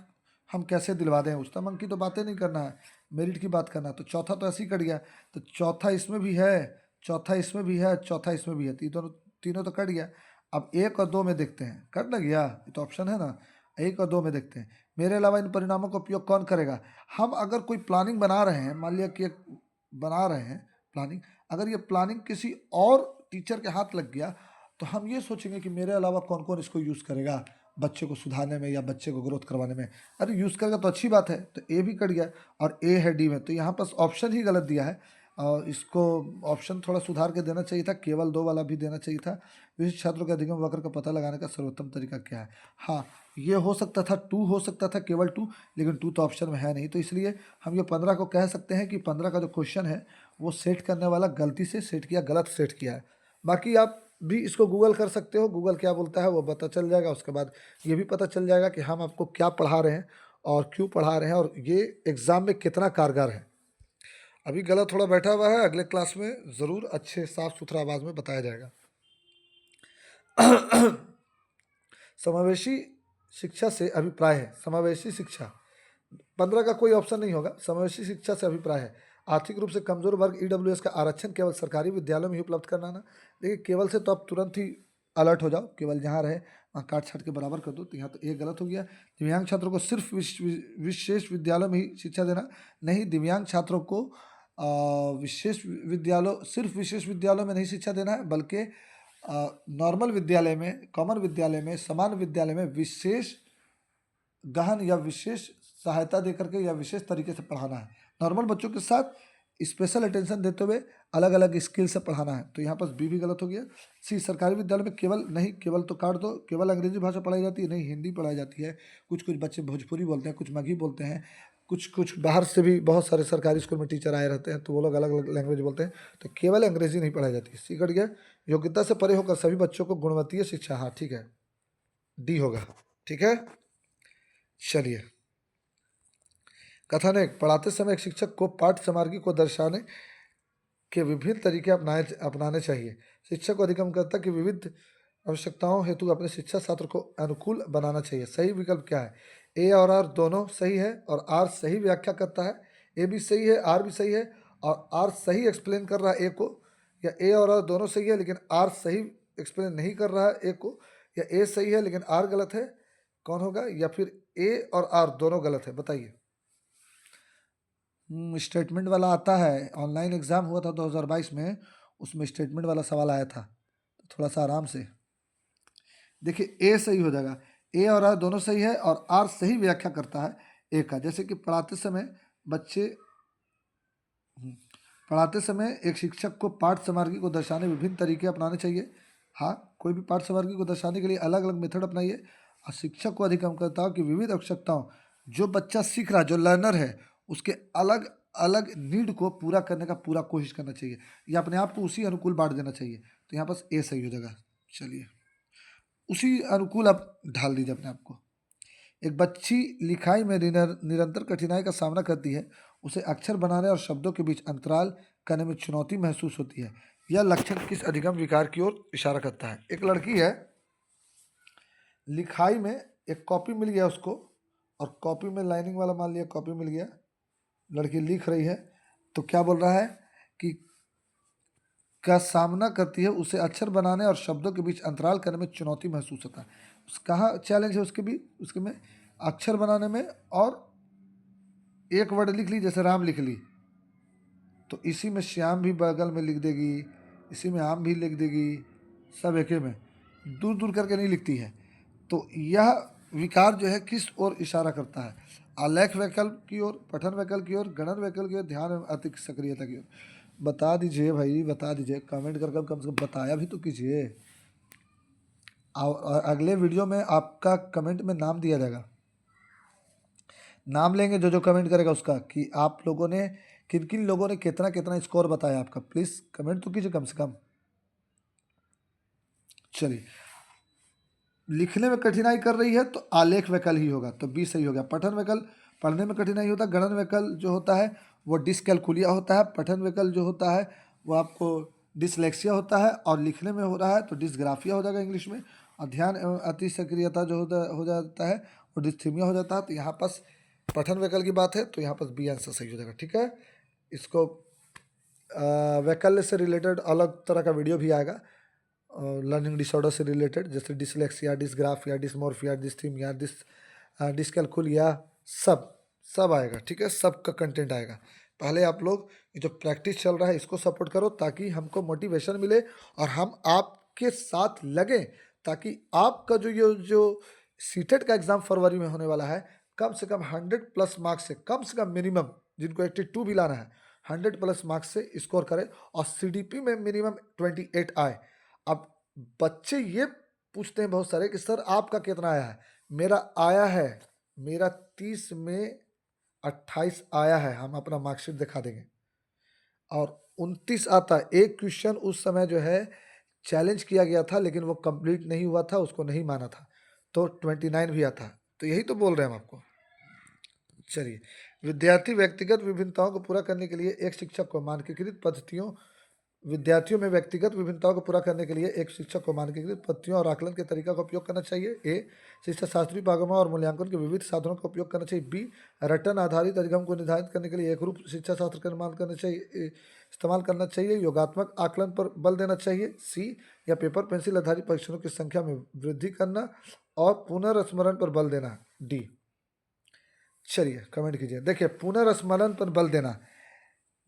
हम कैसे दिलवा दें। उच्चतम अंक की तो बातें नहीं करना है, मेरिट की बात करना है। तो चौथा तो ऐसे ही कट गया, तो चौथा इसमें भी है, चौथा इसमें भी है, चौथा इसमें भी है, तीनों तो कट गया। अब 1 और 2 में देखते हैं, कट ना गया, ये तो ऑप्शन है ना। 1 और 2 में देखते हैं, मेरे अलावा इन परिणामों का उपयोग कौन करेगा। हम अगर कोई प्लानिंग बना रहे हैं, मान लिया कि एक बना रहे हैं प्लानिंग, अगर ये प्लानिंग किसी और टीचर के हाथ लग गया, तो हम ये सोचेंगे कि मेरे अलावा कौन कौन इसको यूज़ करेगा, बच्चे को सुधारने में या बच्चे को ग्रोथ करवाने में। अरे यूज़ करेगा तो अच्छी बात है, तो ए भी कट गया और ए है डी में, तो यहाँ पास ऑप्शन ही गलत दिया है और इसको ऑप्शन थोड़ा सुधार के देना चाहिए था, केवल 2 वाला भी देना चाहिए था। विशिष्ट छात्रों के अधिगम वक्र का पता लगाने का सर्वोत्तम तरीका क्या है? हाँ, ये हो सकता था 2 हो सकता था, केवल 2, लेकिन 2 तो ऑप्शन में है नहीं, तो इसलिए हम ये 15 को कह सकते हैं कि 15 का जो क्वेश्चन है वो सेट करने वाला गलती से सेट किया, गलत सेट किया है। बाकी आप भी इसको गूगल कर सकते हो, गूगल क्या बोलता है वो पता चल जाएगा। उसके बाद ये भी पता चल जाएगा कि हम आपको क्या पढ़ा रहे हैं और क्यों पढ़ा रहे हैं और ये एग्ज़ाम में कितना कारगर है। अभी गला थोड़ा बैठा हुआ है, अगले क्लास में ज़रूर अच्छे साफ सुथरा आवाज़ में बताया जाएगा। समावेशी शिक्षा से अभिप्राय है। समावेशी शिक्षा 15 का कोई ऑप्शन नहीं होगा। समावेशी शिक्षा से अभिप्राय है आर्थिक रूप से कमजोर वर्ग ईडब्ल्यूएस का आरक्षण केवल सरकारी विद्यालयों में ही उपलब्ध कराना। देखिए केवल से तो आप तुरंत ही अलर्ट हो जाओ, केवल जहाँ रहे वहाँ काट छाट के बराबर कर दो, तो यहाँ तो एक गलत हो गया। दिव्यांग छात्रों को सिर्फ विशेष विद्यालयों में ही शिक्षा देना, नहीं, दिव्यांग छात्रों को सिर्फ विशेष विद्यालयों में नहीं शिक्षा देना है, बल्कि नॉर्मल विद्यालय में, कॉमन विद्यालय में, समान विद्यालय में विशेष गहन या विशेष सहायता देकर के या विशेष तरीके से पढ़ाना है। नॉर्मल बच्चों के साथ स्पेशल अटेंशन देते हुए अलग अलग स्किल से पढ़ाना है, तो यहाँ पर बी भी गलत हो गया। सी, सरकारी विद्यालय में केवल, नहीं, केवल तो काट दो, केवल अंग्रेजी भाषा पढ़ाई जाती है, नहीं, हिंदी पढ़ाई जाती है। कुछ कुछ बच्चे भोजपुरी बोलते हैं, कुछ मगही बोलते हैं, कुछ कुछ बाहर से भी बहुत सारे सरकारी स्कूल में टीचर आए रहते हैं, तो वो लोग अलग अलग लैंग्वेज बोलते हैं, तो केवल अंग्रेजी नहीं पढ़ाई जाती। सी कट गया। योग्यता से परे होकर सभी बच्चों को गुणवत्तीय शिक्षा, हाँ ठीक है, डी होगा, ठीक है। चलिए, कथन एक, पढ़ाते समय एक शिक्षक को पाठ्य सामग्री को दर्शाने के विभिन्न तरीके अपनाने चाहिए। शिक्षक को अधिगमकर्ता की विविध आवश्यकताओं हेतु अपने शिक्षा छात्र को अनुकूल बनाना चाहिए। सही विकल्प क्या है? ए और आर दोनों सही है और आर सही व्याख्या करता है। ए भी सही है, आर भी सही है, और आर सही एक्सप्लेन कर रहा है ए को, या ए और आर दोनों सही है लेकिन आर सही एक्सप्लेन नहीं कर रहा है ए को, या ए सही है लेकिन आर गलत है, कौन होगा? या फिर ए और आर दोनों गलत है, बताइए। स्टेटमेंट वाला आता है, ऑनलाइन एग्ज़ाम हुआ था 2022 में, उसमें स्टेटमेंट वाला सवाल आया था, तो थोड़ा सा आराम से देखिए। ए सही हो जाएगा, ए और आर दोनों सही है और आर सही व्याख्या करता है ए का। जैसे कि पढ़ाते समय एक शिक्षक को पाठ सामग्री को दर्शाने विभिन्न तरीके अपनाने चाहिए। हाँ, कोई भी पाठ सामग्री को दर्शाने के लिए अलग अलग मेथड अपनाइए और शिक्षक को अधिगमकर्ताओं की विविध आवश्यकताओं, जो बच्चा सीख रहा, जो लर्नर है, उसके अलग अलग नीड को पूरा करने का पूरा कोशिश करना चाहिए, या अपने आप को उसी अनुकूल बांट देना चाहिए, तो यहाँ पास ए सही हो जाएगा। चलिए, उसी अनुकूल आप ढाल दीजिए अपने आप को। एक बच्ची लिखाई में निरंतर कठिनाई का सामना करती है, उसे अक्षर बनाने और शब्दों के बीच अंतराल करने में चुनौती महसूस होती है। यह लक्षण किस अधिगम विकार की ओर इशारा करता है? एक लड़की है, लिखाई में एक कॉपी मिल गया उसको, और कॉपी में लाइनिंग वाला मान लिया कॉपी मिल गया, लड़की लिख रही है, तो क्या बोल रहा है कि का सामना करती है, उसे अक्षर बनाने और शब्दों के बीच अंतराल करने में चुनौती महसूस होता है। कहाँ चैलेंज है उसके भी? उसके में अक्षर बनाने में, और एक वर्ड लिख ली, जैसे राम लिख ली, तो इसी में श्याम भी बगल में लिख देगी, इसी में आम भी लिख देगी, सब एके में, दूर दूर करके नहीं लिखती है। तो यह विकार जो है किस ओर इशारा करता है? आलेख वैकल्प की ओर, पठन वैकल्प की ओर, गणन वैकल्प की ओर, ध्यान एवं अतिक सक्रियता की ओर। बता दीजिए भाई, बता दीजिए, कमेंट कर कम से कम बताया भी तो कीजिए। और अगले वीडियो में आपका कमेंट में नाम दिया जाएगा, नाम लेंगे जो जो कमेंट करेगा उसका, कि आप लोगों ने किन किन लोगों ने कितना कितना स्कोर बताया आपका। प्लीज़ कमेंट तो कीजिए कम से कम। चलिए, लिखने में कठिनाई कर रही है तो आलेख वैकल्प ही होगा, तो बी सही हो गया। पठन वैकल्प, पढ़ने में कठिनाई होता है। गणन वैकल्प जो होता है वो डिसकैलकुलिया होता है। पठन वैकल्प जो होता है वो आपको डिसलेक्सिया होता है, और लिखने में हो रहा है तो डिसग्राफिया हो जाएगा इंग्लिश में। और ध्यान एवं अति सक्रियता जो हो जाता है वो डिस्थीमिया हो जाता है। तो यहाँ पास पठन वैकल्प की बात है, तो यहाँ पास बी आंसर सही हो जाएगा, ठीक है। इसको वैकल्प से रिलेटेड अलग तरह का वीडियो भी आएगा, लर्निंग डिसऑर्डर से रिलेटेड, जैसे dyslexia, dysgraphia, dysmorphia, dysthymia, dyscalculia, सब आएगा, ठीक है। सब का कंटेंट आएगा। पहले आप लोग ये जो प्रैक्टिस चल रहा है इसको सपोर्ट करो, ताकि हमको मोटिवेशन मिले और हम आपके साथ लगें, ताकि आपका जो ये जो सीटेट का एग्जाम फरवरी में होने वाला है। कम से कम 100+ मार्क्स से, कम से कम मिनिमम जिनको 82 भी लाना है 100+ मार्क्स से स्कोर करे और सीडीपी में मिनिमम 28 आए। अब बच्चे ये पूछते हैं बहुत सारे कि सर आपका कितना आया है? मेरा आया है, मेरा 30 में 28 आया है, हम अपना मार्कशीट दिखा देंगे। और 29 आता है। एक क्वेश्चन उस समय जो है चैलेंज किया गया था लेकिन वो कंप्लीट नहीं हुआ था, उसको नहीं माना था, तो 29 भी आता है। तो यही तो बोल रहे हैं हम आपको। चलिए, विद्यार्थी व्यक्तिगत विभिन्नताओं को पूरा करने के लिए एक शिक्षक को मानकीकृत पद्धतियों विद्यार्थियों में व्यक्तिगत विभिन्नताओं को पूरा करने के लिए एक शिक्षक को मानकीकृत पद्धतियों और आकलन के तरीका का उपयोग करना चाहिए। ए, शिक्षा शास्त्रीय पागमा और मूल्यांकन के विविध साधनों का उपयोग करना चाहिए। बी, रटन आधारित अधिगम को निर्धारित करने के लिए एक रूप शिक्षा शास्त्र का निर्माण करना चाहिए, इस्तेमाल करना चाहिए। योगात्मक आकलन पर बल देना चाहिए। सी, या पेपर पेंसिल आधारित परीक्षणों की संख्या में वृद्धि करना और पुनर्स्मरण पर बल देना। डी। चलिए कमेंट कीजिए। देखिए, पुनर्स्मरण पर बल देना,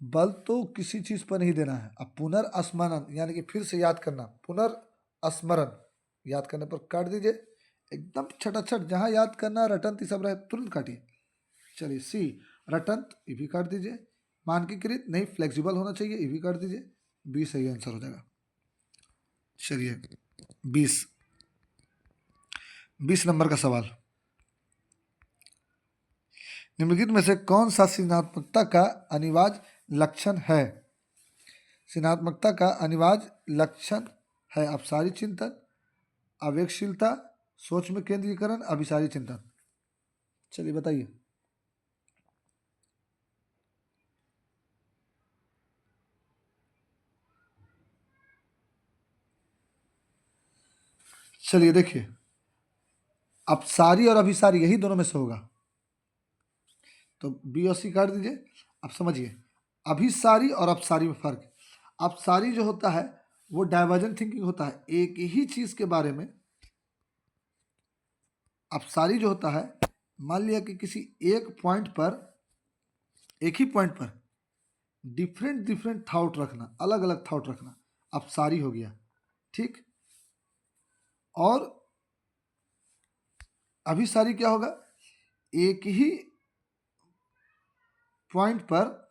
बल तो किसी चीज पर नहीं देना है। अब पुनर्स्मरण यानी कि फिर से याद करना, पुनर्स्मरण याद करने पर काट दीजिए एकदम छटाछट। जहां याद करना रटंत सब रहे तुरंत काटिए। चलिए, सी, रटंत, ये भी काट दीजिए। मानकीकृत नहीं, फ्लेक्सिबल होना चाहिए, ये भी काट दीजिए। 20 सही आंसर हो जाएगा। चलिए 20 नंबर का सवाल, निम्नलिखित में से कौन सा सृजनात्मकता का अनिवार्य लक्षण है? सृजनात्मकता का अनिवार्य लक्षण है अपसारी चिंतन, आवेगशीलता, सोच में केंद्रीकरण, अभिसारी चिंतन। चलिए बताइए। चलिए देखिए, अपसारी और अभिसारी यही दोनों में से होगा, तो बी और सी काट दीजिए। अब समझिए, अभिसारी और अपसारी में फर्क। अपसारी जो होता है वो डाइवर्जेंट थिंकिंग होता है, एक ही चीज के बारे में। अपसारी जो होता है, मान लिया कि किसी एक पॉइंट पर, एक ही पॉइंट पर डिफरेंट डिफरेंट थॉट रखना, अलग अलग थॉट रखना, अपसारी हो गया। ठीक, और अभिसारी क्या होगा? एक ही पॉइंट पर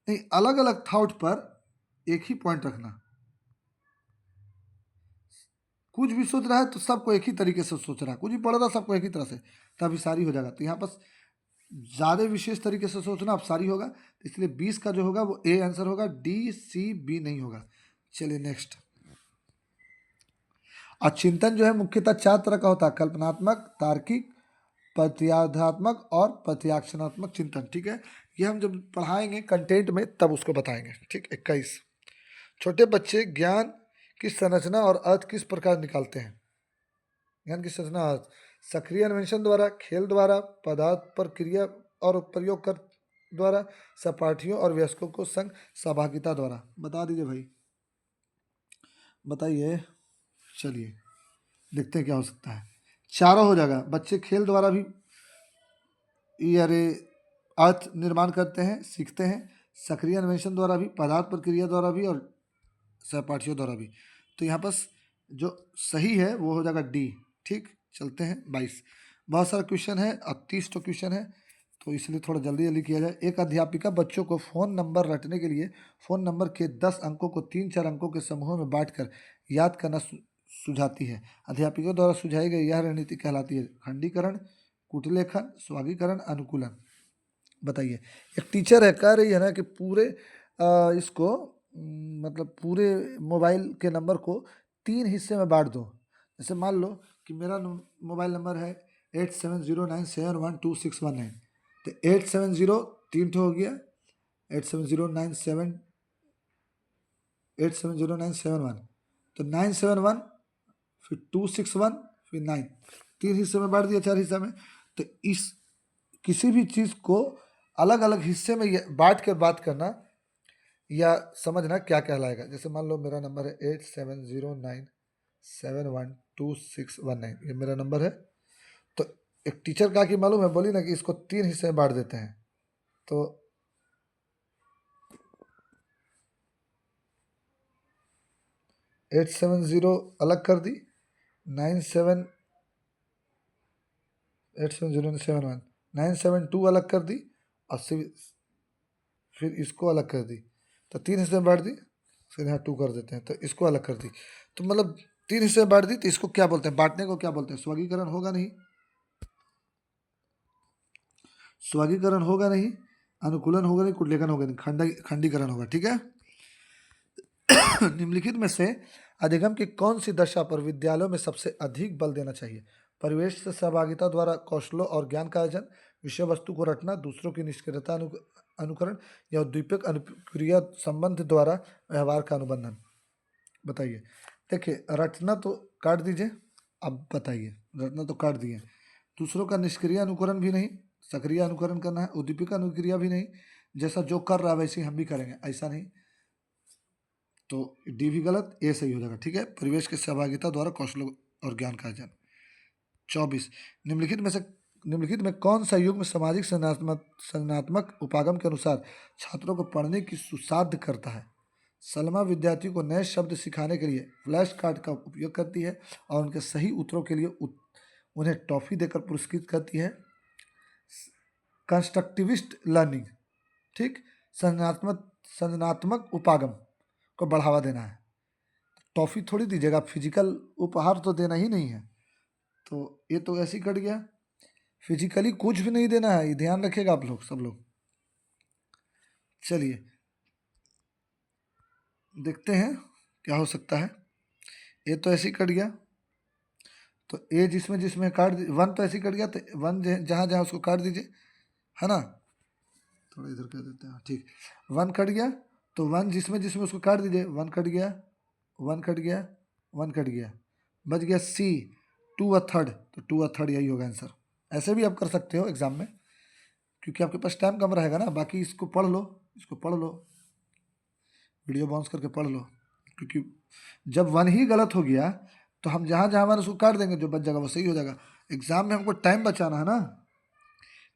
नहीं, अलग अलग थॉट पर एक ही पॉइंट रखना। कुछ भी सोच रहा है तो सबको एक ही तरीके से सोच रहा है, कुछ भी पढ़ रहा है सबको एक ही तरह से, तो अभिसारी हो जाएगा। तो यहाँ पर ज्यादा विशेष तरीके से सोचना अपसारी होगा, तो इसलिए 20 का जो होगा वो ए आंसर होगा, डी सी बी नहीं होगा। चलिए नेक्स्ट। और चिंतन जो है मुख्यतः 4 तरह का होता है, कल्पनात्मक, तार्किक, प्रत्याध्यात्मक और प्रत्याक्षणात्मक चिंतन। ठीक है, ये हम जब पढ़ाएंगे कंटेंट में तब उसको बताएंगे। ठीक, 21, छोटे बच्चे ज्ञान की संरचना और अर्थ किस प्रकार निकालते हैं? ज्ञान की संरचना अर्थ सक्रिय अन्वेषण द्वारा, खेल द्वारा, पदार्थ पर क्रिया और प्रयोग कर द्वारा, सहपाठियों और वयस्कों को संग सहभागिता द्वारा। बता दीजिए भाई, बताइए। चलिए देखते हैं क्या हो सकता है। चारों हो जाएगा। बच्चे खेल द्वारा भी ये अरे अर्थ निर्माण करते हैं, सीखते हैं, सक्रिय अन्वेषण द्वारा भी, पदार्थ प्रक्रिया द्वारा भी और सहपाठियों द्वारा भी। तो यहाँ पर जो सही है वो हो जाएगा डी। ठीक, चलते हैं 22। बहुत सारा क्वेश्चन है और 30 तो क्वेश्चन है, तो इसलिए थोड़ा जल्दी जल्दी किया जाए। एक अध्यापिका बच्चों को फ़ोन नंबर रटने के लिए फ़ोन नंबर के 10 अंकों को 3-4 अंकों के समूहों में बांटकर याद करना सुझाती है। अध्यापिका द्वारा सुझाई गई यह रणनीति कहलाती है खंडीकरण, कुटलेखन, स्वागीकरण, अनुकूलन। बताइए। एक टीचर है, कह रही है ना कि पूरे इसको मतलब पूरे मोबाइल के नंबर को 3 हिस्से में बांट दो। जैसे मान लो कि मेरा मोबाइल नंबर है 8709712619, तो 870 3 ठो हो गया, 870971, तो 971, फिर 261, फिर 9, 3 हिस्से में बांट दिया, 4 हिस्से में। तो इस किसी भी चीज़ को अलग अलग हिस्से में बांट कर बात करना या समझना क्या कहलाएगा। जैसे मान लो मेरा नंबर है 8709712619, ये मेरा नंबर है। तो एक टीचर का कि मालूम है, बोली ना कि इसको 3 हिस्से में बांट देते हैं। तो 870 अलग कर दी, 97 870971 972 अलग कर दी और फिर इसको अलग कर दी, तो 3 हिस्से में बांट दी, फिर यहाँ 2 कर देते हैं, तो इसको अलग कर दी। तो मतलब 3 हिस्से में बांट दी, तो इसको क्या बोलते हैं, बांटने को क्या बोलते हैं, स्वर्गीकरण होगा नहीं, स्वर्गीकरण होगा नहीं, अनुकूलन होगा नहीं, कुटलेखन होगा नहीं, खंडीकरण होगा। ठीक है। निम्नलिखित में से अधिगम की कौन सी दशा पर विद्यालयों में सबसे अधिक बल देना चाहिए? परिवेश से सहभागिता द्वारा कौशलों और ज्ञान का अर्जन, विषय वस्तु को रटना, दूसरों की निष्क्रियता अनुकरण, या उद्दीपक अनुक्रिया संबंध द्वारा व्यवहार का अनुबंधन। बताइए। देखिए, रटना तो काट दीजिए, अब बताइए, रटना तो काट दिए, दूसरों का निष्क्रिय अनुकरण भी नहीं, सक्रिय अनुकरण करना है, उद्दीपक अनुक्रिया भी नहीं, जैसा जो कर रहा है वैसे ही हम भी करेंगे, ऐसा नहीं, तो डी भी गलत, ए सही हो जाएगा। ठीक है। परिवेश की सहभागिता द्वारा कौशलों और ज्ञान का अर्जन। 24, निम्नलिखित में कौन सा युग्म सामाजिक संज्ञानात्मक उपागम के अनुसार छात्रों को पढ़ने की सुसाध्य करता है? सलमा विद्यार्थियों को नए शब्द सिखाने के लिए फ्लैश कार्ड का उपयोग करती है और उनके सही उत्तरों के लिए उन्हें टॉफी देकर पुरस्कृत करती है। कंस्ट्रक्टिविस्ट लर्निंग, ठीक, संज्ञानात्मक उपागम को बढ़ावा देना है, टॉफी थोड़ी दीजिएगा, फिजिकल उपहार तो देना ही नहीं है, तो ये तो ऐसे ही कट गया, फिजिकली कुछ भी नहीं देना है, ये ध्यान रखिएगा आप लोग, सब लोग। चलिए देखते हैं क्या हो सकता है। ये तो ऐसे ही कट गया, तो ए जिसमें जिसमें काट वन तो ऐसे ही कट गया, तो वन जहाँ जहाँ उसको काट दीजिए, है ना, थोड़ा इधर कर देते हैं, ठीक, वन कट गया, तो वन जिसमें जिसमें उसको काट दीजिए, वन कट गया, वन कट गया, वन कट गया, बच गया सी, 2/3, तो 2/3 यही होगा आंसर। ऐसे भी आप कर सकते हो एग्जाम में, क्योंकि आपके पास टाइम कम रहेगा ना, बाकी इसको पढ़ लो, इसको पढ़ लो, वीडियो बाउंस करके पढ़ लो, क्योंकि जब वन ही गलत हो गया तो हम जहाँ जहाँ वन उसको काट देंगे, जो बच जाएगा वो सही हो जाएगा। एग्जाम में हमको टाइम बचाना है ना,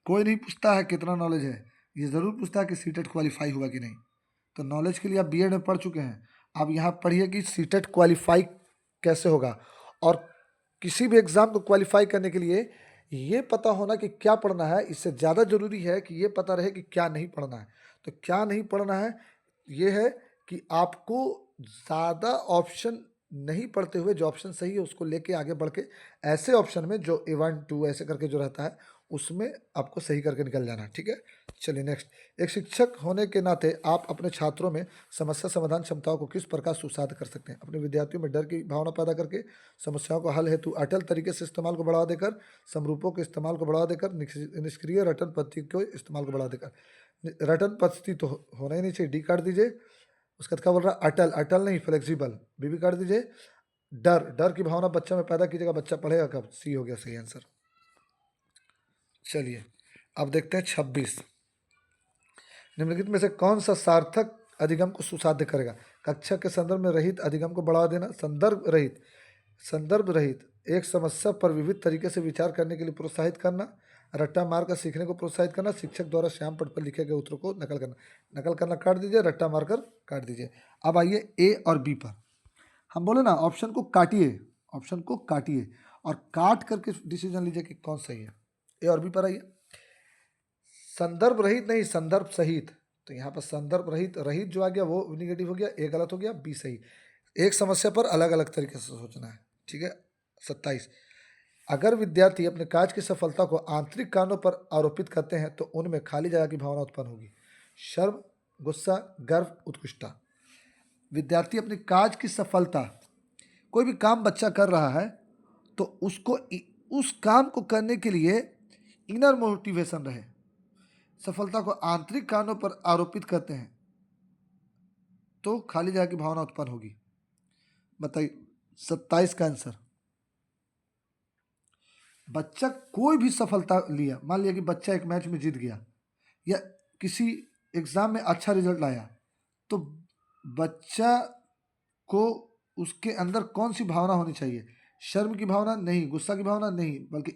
कोई नहीं पूछता है कितना नॉलेज है, ये ज़रूर पूछता है कि सीटेट क्वालिफाई हुआ कि नहीं। तो नॉलेज के लिए आप बीएड में पढ़ चुके हैं, आप यहाँ पढ़िए कि सीटेट क्वालिफाई कैसे होगा, और किसी भी एग्ज़ाम को क्वालिफाई करने के लिए ये पता होना कि क्या पढ़ना है, इससे ज़्यादा ज़रूरी है कि ये पता रहे कि क्या नहीं पढ़ना है। तो क्या नहीं पढ़ना है, ये है कि आपको ज़्यादा ऑप्शन नहीं पढ़ते हुए जो ऑप्शन सही है उसको लेके आगे बढ़ के ऐसे ऑप्शन में जो A1 2 ऐसे करके जो रहता है उसमें आपको सही करके निकल जाना है। ठीक है। चलिए नेक्स्ट, एक शिक्षक होने के नाते आप अपने छात्रों में समस्या समाधान क्षमताओं को किस प्रकार सुसाध कर सकते हैं? अपने विद्यार्थियों में डर की भावना पैदा करके, समस्याओं को हल हेतु अटल तरीके से इस्तेमाल को बढ़ावा देकर, समरूपों के इस्तेमाल को बढ़ावा देकर, निष्क्रिय रटन पद्धति के इस्तेमाल को बढ़ावा देकर। रटन पद्धति तो होना ही नहीं चाहिए, डी काट दीजिए। उसका क्या बोल रहा है, अटल, अटल नहीं फ्लेक्सिबल, बी काट दीजिए। डर, डर की भावना बच्चा में पैदा कीजिएगा, बच्चा पढ़ेगा कब, सी हो गया सही आंसर। चलिए अब देखते हैं 26, निम्नलिखित में से कौन सा सार्थक अधिगम को सुसाध्य करेगा? कक्षा के संदर्भ में रहित अधिगम को बढ़ावा देना, संदर्भ रहित एक समस्या पर विविध तरीके से विचार करने के लिए प्रोत्साहित करना, रट्टा मारकर सीखने को प्रोत्साहित करना, शिक्षक द्वारा श्याम पट पर लिखे गए उत्तरों को नकल करना। नकल करना काट दीजिए, रट्टा मारकर काट दीजिए। अब आइए ए और बी पर, हम बोले ना ऑप्शन को काटिए, ऑप्शन को काटिए और काट करके डिसीजन लीजिए कि कौन सही है। ए और बी पर आइए, संदर्भ रहित नहीं, संदर्भ सहित, तो यहाँ पर संदर्भ रहित, रहित जो आ गया वो निगेटिव हो गया, ए गलत हो गया, बी सही। एक समस्या पर अलग अलग तरीके से सोचना है। ठीक है। 27, अगर विद्यार्थी अपने कार्य की सफलता को आंतरिक कारणों पर आरोपित करते हैं तो उनमें खाली जगह की भावना उत्पन्न होगी। शर्म, गुस्सा, गर्व, उत्कृष्टता। विद्यार्थी अपने कार्य की सफलता, कोई भी काम बच्चा कर रहा है तो उसको उस काम को करने के लिए इनर मोटिवेशन रहे, सफलता को आंतरिक कारणों पर आरोपित करते हैं तो खाली जगह की भावना उत्पन्न होगी। बताइए 27 का आंसर। बच्चा कोई भी सफलता लिया, मान लिया कि बच्चा एक मैच में जीत गया या किसी एग्जाम में अच्छा रिजल्ट लाया, तो बच्चा को उसके अंदर कौन सी भावना होनी चाहिए? शर्म की भावना नहीं, गुस्सा की भावना नहीं, बल्कि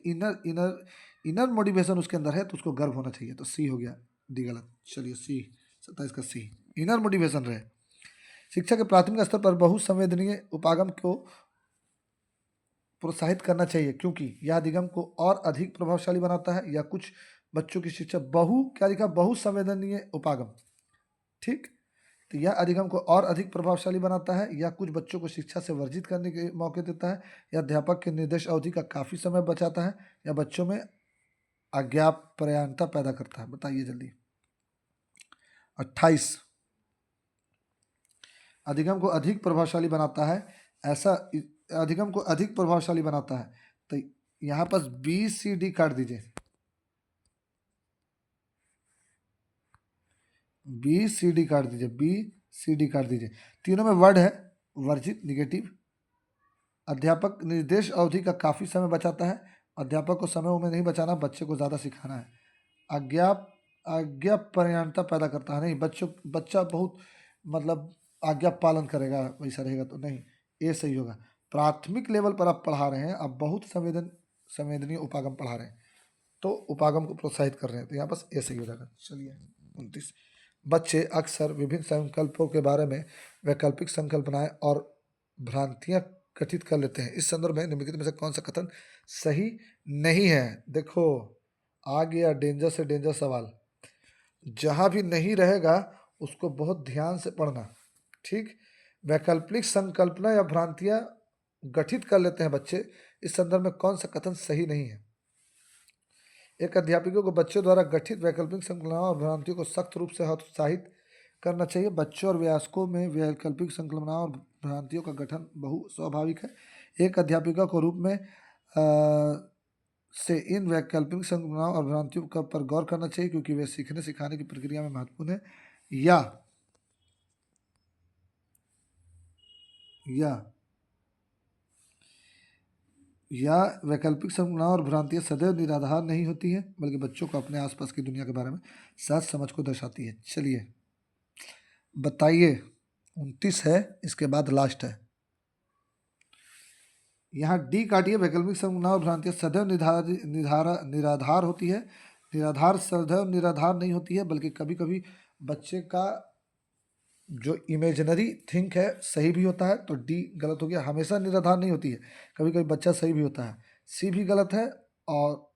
इनर मोटिवेशन उसके अंदर है, तो उसको गर्व होना चाहिए। तो सी हो गया, डी गलत। चलिए सी, 27 का सी, इनर मोटिवेशन रहे। शिक्षा के प्राथमिक स्तर पर बहुसंवेदनीय उपागम को प्रोत्साहित करना चाहिए क्योंकि यह अधिगम को और अधिक प्रभावशाली बनाता है या कुछ बच्चों की शिक्षा क्या लिखा, बहुसंवेदनीय उपागम। ठीक, तो यह अधिगम को और अधिक प्रभावशाली बनाता है या कुछ बच्चों को शिक्षा से वर्जित करने के मौके देता है या अध्यापक के निर्देश अवधि का काफी समय बचाता है या बच्चों में अज्ञापरयणता पैदा करता है। बताइए जल्दी। 28, अधिगम को अधिक प्रभावशाली बनाता है, ऐसा अधिगम को अधिक प्रभावशाली बनाता है, तो यहां पर BCD काट दीजिए, BCD काट दीजिए, BCD काट दीजिए। तीनों में वर्ड है वर्जित, निगेटिव। अध्यापक निर्देश अवधि का काफी समय बचाता है, अध्यापक को समय में नहीं बचाना, बच्चे को ज्यादा सिखाना है। आज्ञापरयणता पैदा करता है, नहीं बच्चा बहुत मतलब आज्ञा पालन करेगा, वैसा रहेगा तो नहीं, ये सही होगा। प्राथमिक लेवल पर आप पढ़ा रहे हैं, आप बहुत संवेदनीय उपागम पढ़ा रहे हैं, तो उपागम को प्रोत्साहित कर रहे हैं, तो यहाँ पर ये सही हो जाएगा। चलिए 29, बच्चे अक्सर विभिन्न संकल्पों के बारे में वैकल्पिक संकल्पनाएं और भ्रांतियां गठित कर लेते हैं। इस संदर्भ में निम्नलिखित में से कौन सा कथन सही नहीं है? देखो आ गया डेंजर से डेंजर सवाल, जहां भी नहीं रहेगा उसको बहुत ध्यान से पढ़ना। ठीक, वैकल्पिक संकल्पना या भ्रांतियां गठित कर लेते हैं बच्चे, इस संदर्भ में कौन सा कथन सही नहीं है? एक अध्यापकों को बच्चों द्वारा गठित वैकल्पिक संकल्पनाओं और भ्रांतियों को सख्त रूप से हतोत्साहित करना चाहिए। बच्चों और वयस्कों में वैकल्पिक संकल्पनाओं और भ्रांतियों का गठन बहु स्वाभाविक है। एक अध्यापिका को रूप में से इन वैकल्पिक संकल्पनाओं और भ्रांतियों पर गौर करना चाहिए क्योंकि वे सीखने सिखाने की प्रक्रिया में महत्वपूर्ण है। या वैकल्पिक संकल्पनाएं और भ्रांतियां सदैव निराधार नहीं होती हैं, बल्कि बच्चों को अपने आसपास की दुनिया के बारे में सच समझ को दर्शाती है। चलिए बताइए, 29 है, इसके बाद लास्ट है। यहाँ डी काटिए, वैकल्पिक संकल्पनाएं और भ्रांतियां सदैव निराधार होती है। सदैव निराधार नहीं होती है, बल्कि कभी कभी बच्चे का जो इमेजिनरी थिंक है सही भी होता है, तो डी गलत हो गया। हमेशा निराधार नहीं होती है, कभी कभी बच्चा सही भी होता है, सी भी गलत है। और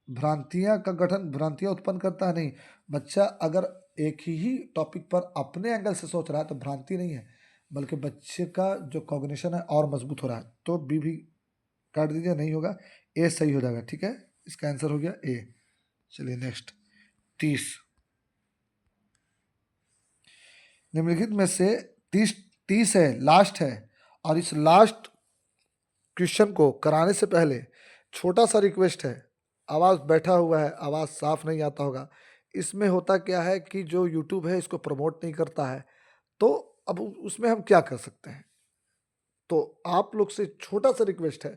भ्रांतियां का गठन भ्रांतियां उत्पन्न करता है, नहीं, बच्चा अगर एक ही टॉपिक पर अपने एंगल से सोच रहा है तो भ्रांति नहीं है, बल्कि बच्चे का जो कॉग्निशन है और मजबूत हो रहा है। तो बी भी काट दीजिए, नहीं होगा, ए सही हो जाएगा। ठीक है, इसका आंसर हो गया ए। चलिए नेक्स्ट 30, निम्नलिखित में से 30 है, लास्ट है, और इस लास्ट क्वेश्चन को कराने से पहले छोटा सा रिक्वेस्ट है। आवाज़ बैठा हुआ है, आवाज़ साफ नहीं आता होगा। इसमें होता क्या है कि जो यूट्यूब है इसको प्रमोट नहीं करता है, तो अब उसमें हम क्या कर सकते हैं? तो आप लोग से छोटा सा रिक्वेस्ट है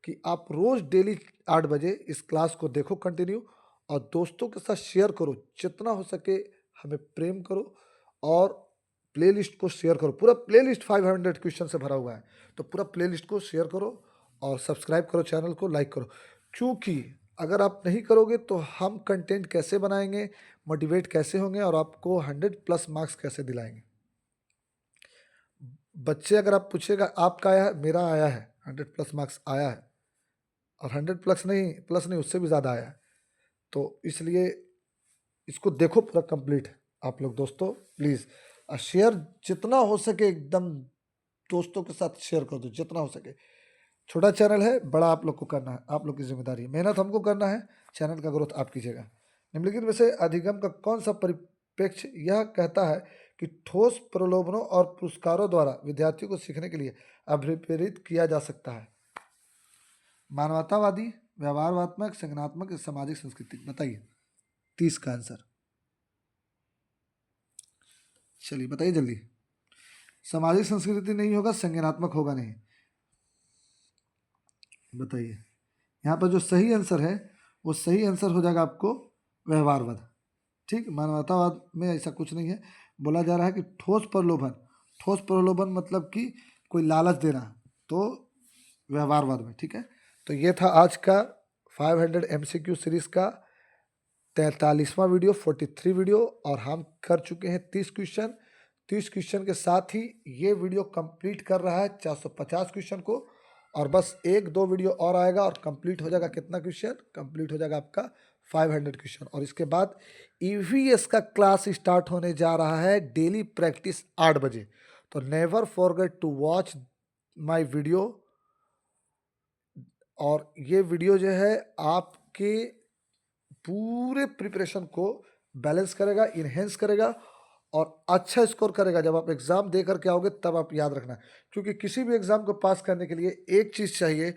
कि आप रोज डेली 8 बजे इस क्लास को देखो कंटिन्यू, और दोस्तों के साथ शेयर करो, जितना हो सके हमें प्रेम करो, और प्लेलिस्ट को शेयर करो। पूरा प्लेलिस्ट 500 क्वेश्चन से भरा हुआ है, तो पूरा प्लेलिस्ट को शेयर करो और सब्सक्राइब करो, चैनल को लाइक करो, क्योंकि अगर आप नहीं करोगे तो हम कंटेंट कैसे बनाएंगे, मोटिवेट कैसे होंगे, और आपको 100+ मार्क्स कैसे दिलाएंगे? बच्चे अगर आप पूछेगा आपका आया है, मेरा आया है, 100+ मार्क्स आया है, और 100+ प्लस नहीं उससे भी ज़्यादा आया है। तो इसलिए इसको देखो पूरा कंप्लीट आप लोग दोस्तों, प्लीज़। और शेयर जितना हो सके एकदम दोस्तों के साथ शेयर कर दो, जितना हो सके। छोटा चैनल है, बड़ा आप लोग को करना है, आप लोग की जिम्मेदारी है। मेहनत हमको करना है, चैनल का ग्रोथ आप कीजिएगा। निम्नलिखित में से अधिगम का कौन सा परिप्रेक्ष्य यह कहता है कि ठोस प्रलोभनों और पुरस्कारों द्वारा विद्यार्थियों को सीखने के लिए अभिप्रेरित किया जा सकता है? मानवतावादी, व्यवहारवात्मक, संज्ञानात्मक, सामाजिक, सांस्कृतिक? बताइए 30 का आंसर। चलिए बताइए जल्दी। सामाजिक संस्कृति नहीं होगा, संज्ञानात्मक होगा नहीं। बताइए, यहाँ पर जो सही आंसर है वो सही आंसर हो जाएगा आपको व्यवहारवाद। ठीक, मानवतावाद में ऐसा कुछ नहीं है। बोला जा रहा है कि ठोस प्रलोभन मतलब कि कोई लालच देना, तो व्यवहारवाद में। ठीक है, तो ये था आज का 500 MCQ सीरीज का 43वां वीडियो, 43 वीडियो, और हम कर चुके हैं 30 क्वेश्चन। 30 क्वेश्चन के साथ ही ये वीडियो कंप्लीट कर रहा है 450 क्वेश्चन को, और बस 1-2 वीडियो और आएगा और कंप्लीट हो जाएगा कितना क्वेश्चन, कंप्लीट हो जाएगा आपका 500 क्वेश्चन। और इसके बाद ईवीएस का क्लास स्टार्ट होने जा रहा है, डेली प्रैक्टिस 8 बजे। तो never forget to watch my video. और ये वीडियो जो है आपके पूरे प्रिपरेशन को बैलेंस करेगा, इन्हेंस करेगा और अच्छा स्कोर करेगा। जब आप एग्ज़ाम दे करके आओगे तब आप याद रखना, क्योंकि किसी भी एग्ज़ाम को पास करने के लिए एक चीज़ चाहिए,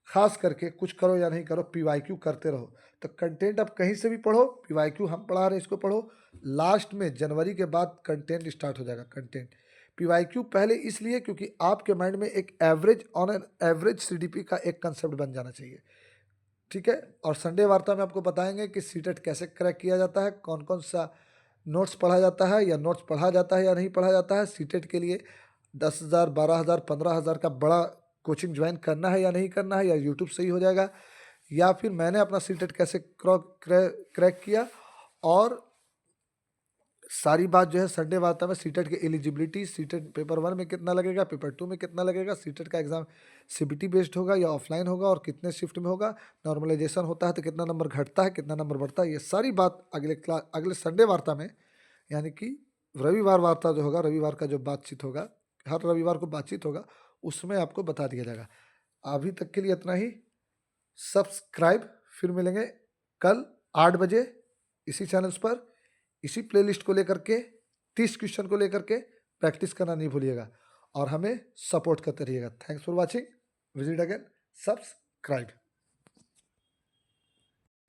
खास करके कुछ करो या नहीं करो, पीवाईक्यू करते रहो। तो कंटेंट आप कहीं से भी पढ़ो, पीवाईक्यू हम पढ़ा रहे हैं, इसको पढ़ो। लास्ट में जनवरी के बाद कंटेंट स्टार्ट हो जाएगा। कंटेंट पीवाईक्यू पहले इसलिए क्योंकि आपके माइंड में एक average on an average CDP का एक कंसेप्ट बन जाना चाहिए, ठीक है। और संडे वार्ता में आपको बताएंगे कि सीटेट कैसे क्रैक किया जाता है, कौन कौन सा नोट्स पढ़ा जाता है या नोट्स पढ़ा जाता है या नहीं पढ़ा जाता है। सीटेट के लिए 10,000, 12,000, 15,000 का बड़ा कोचिंग ज्वाइन करना है या नहीं करना है, या यूट्यूब से ही हो जाएगा, या फिर मैंने अपना सीटेट कैसे क्रैक किया। और सारी बात जो है संडे वार्ता में, सीटेट की एलिजिबिलिटी, सीटेट पेपर 1 में कितना लगेगा, पेपर 2 में कितना लगेगा, सीटेट का एग्जाम सीबीटी बेस्ड होगा या ऑफलाइन होगा और कितने शिफ्ट में होगा, नॉर्मलाइजेशन होता है तो कितना नंबर घटता है, कितना नंबर बढ़ता है, ये सारी बात अगले संडे वार्ता में, यानी कि रविवार वार्ता जो होगा, रविवार का जो बातचीत होगा, हर रविवार को बातचीत होगा, उसमें आपको बता दिया जाएगा। अभी तक के लिए इतना ही। सब्सक्राइब, फिर मिलेंगे कल 8 बजे इसी चैनल्स पर, इसी प्लेलिस्ट को लेकर के, 30 क्वेश्चन को लेकर के प्रैक्टिस करना नहीं भूलिएगा और हमें सपोर्ट करते रहिएगा। Thanks for watching, visit again, subscribe.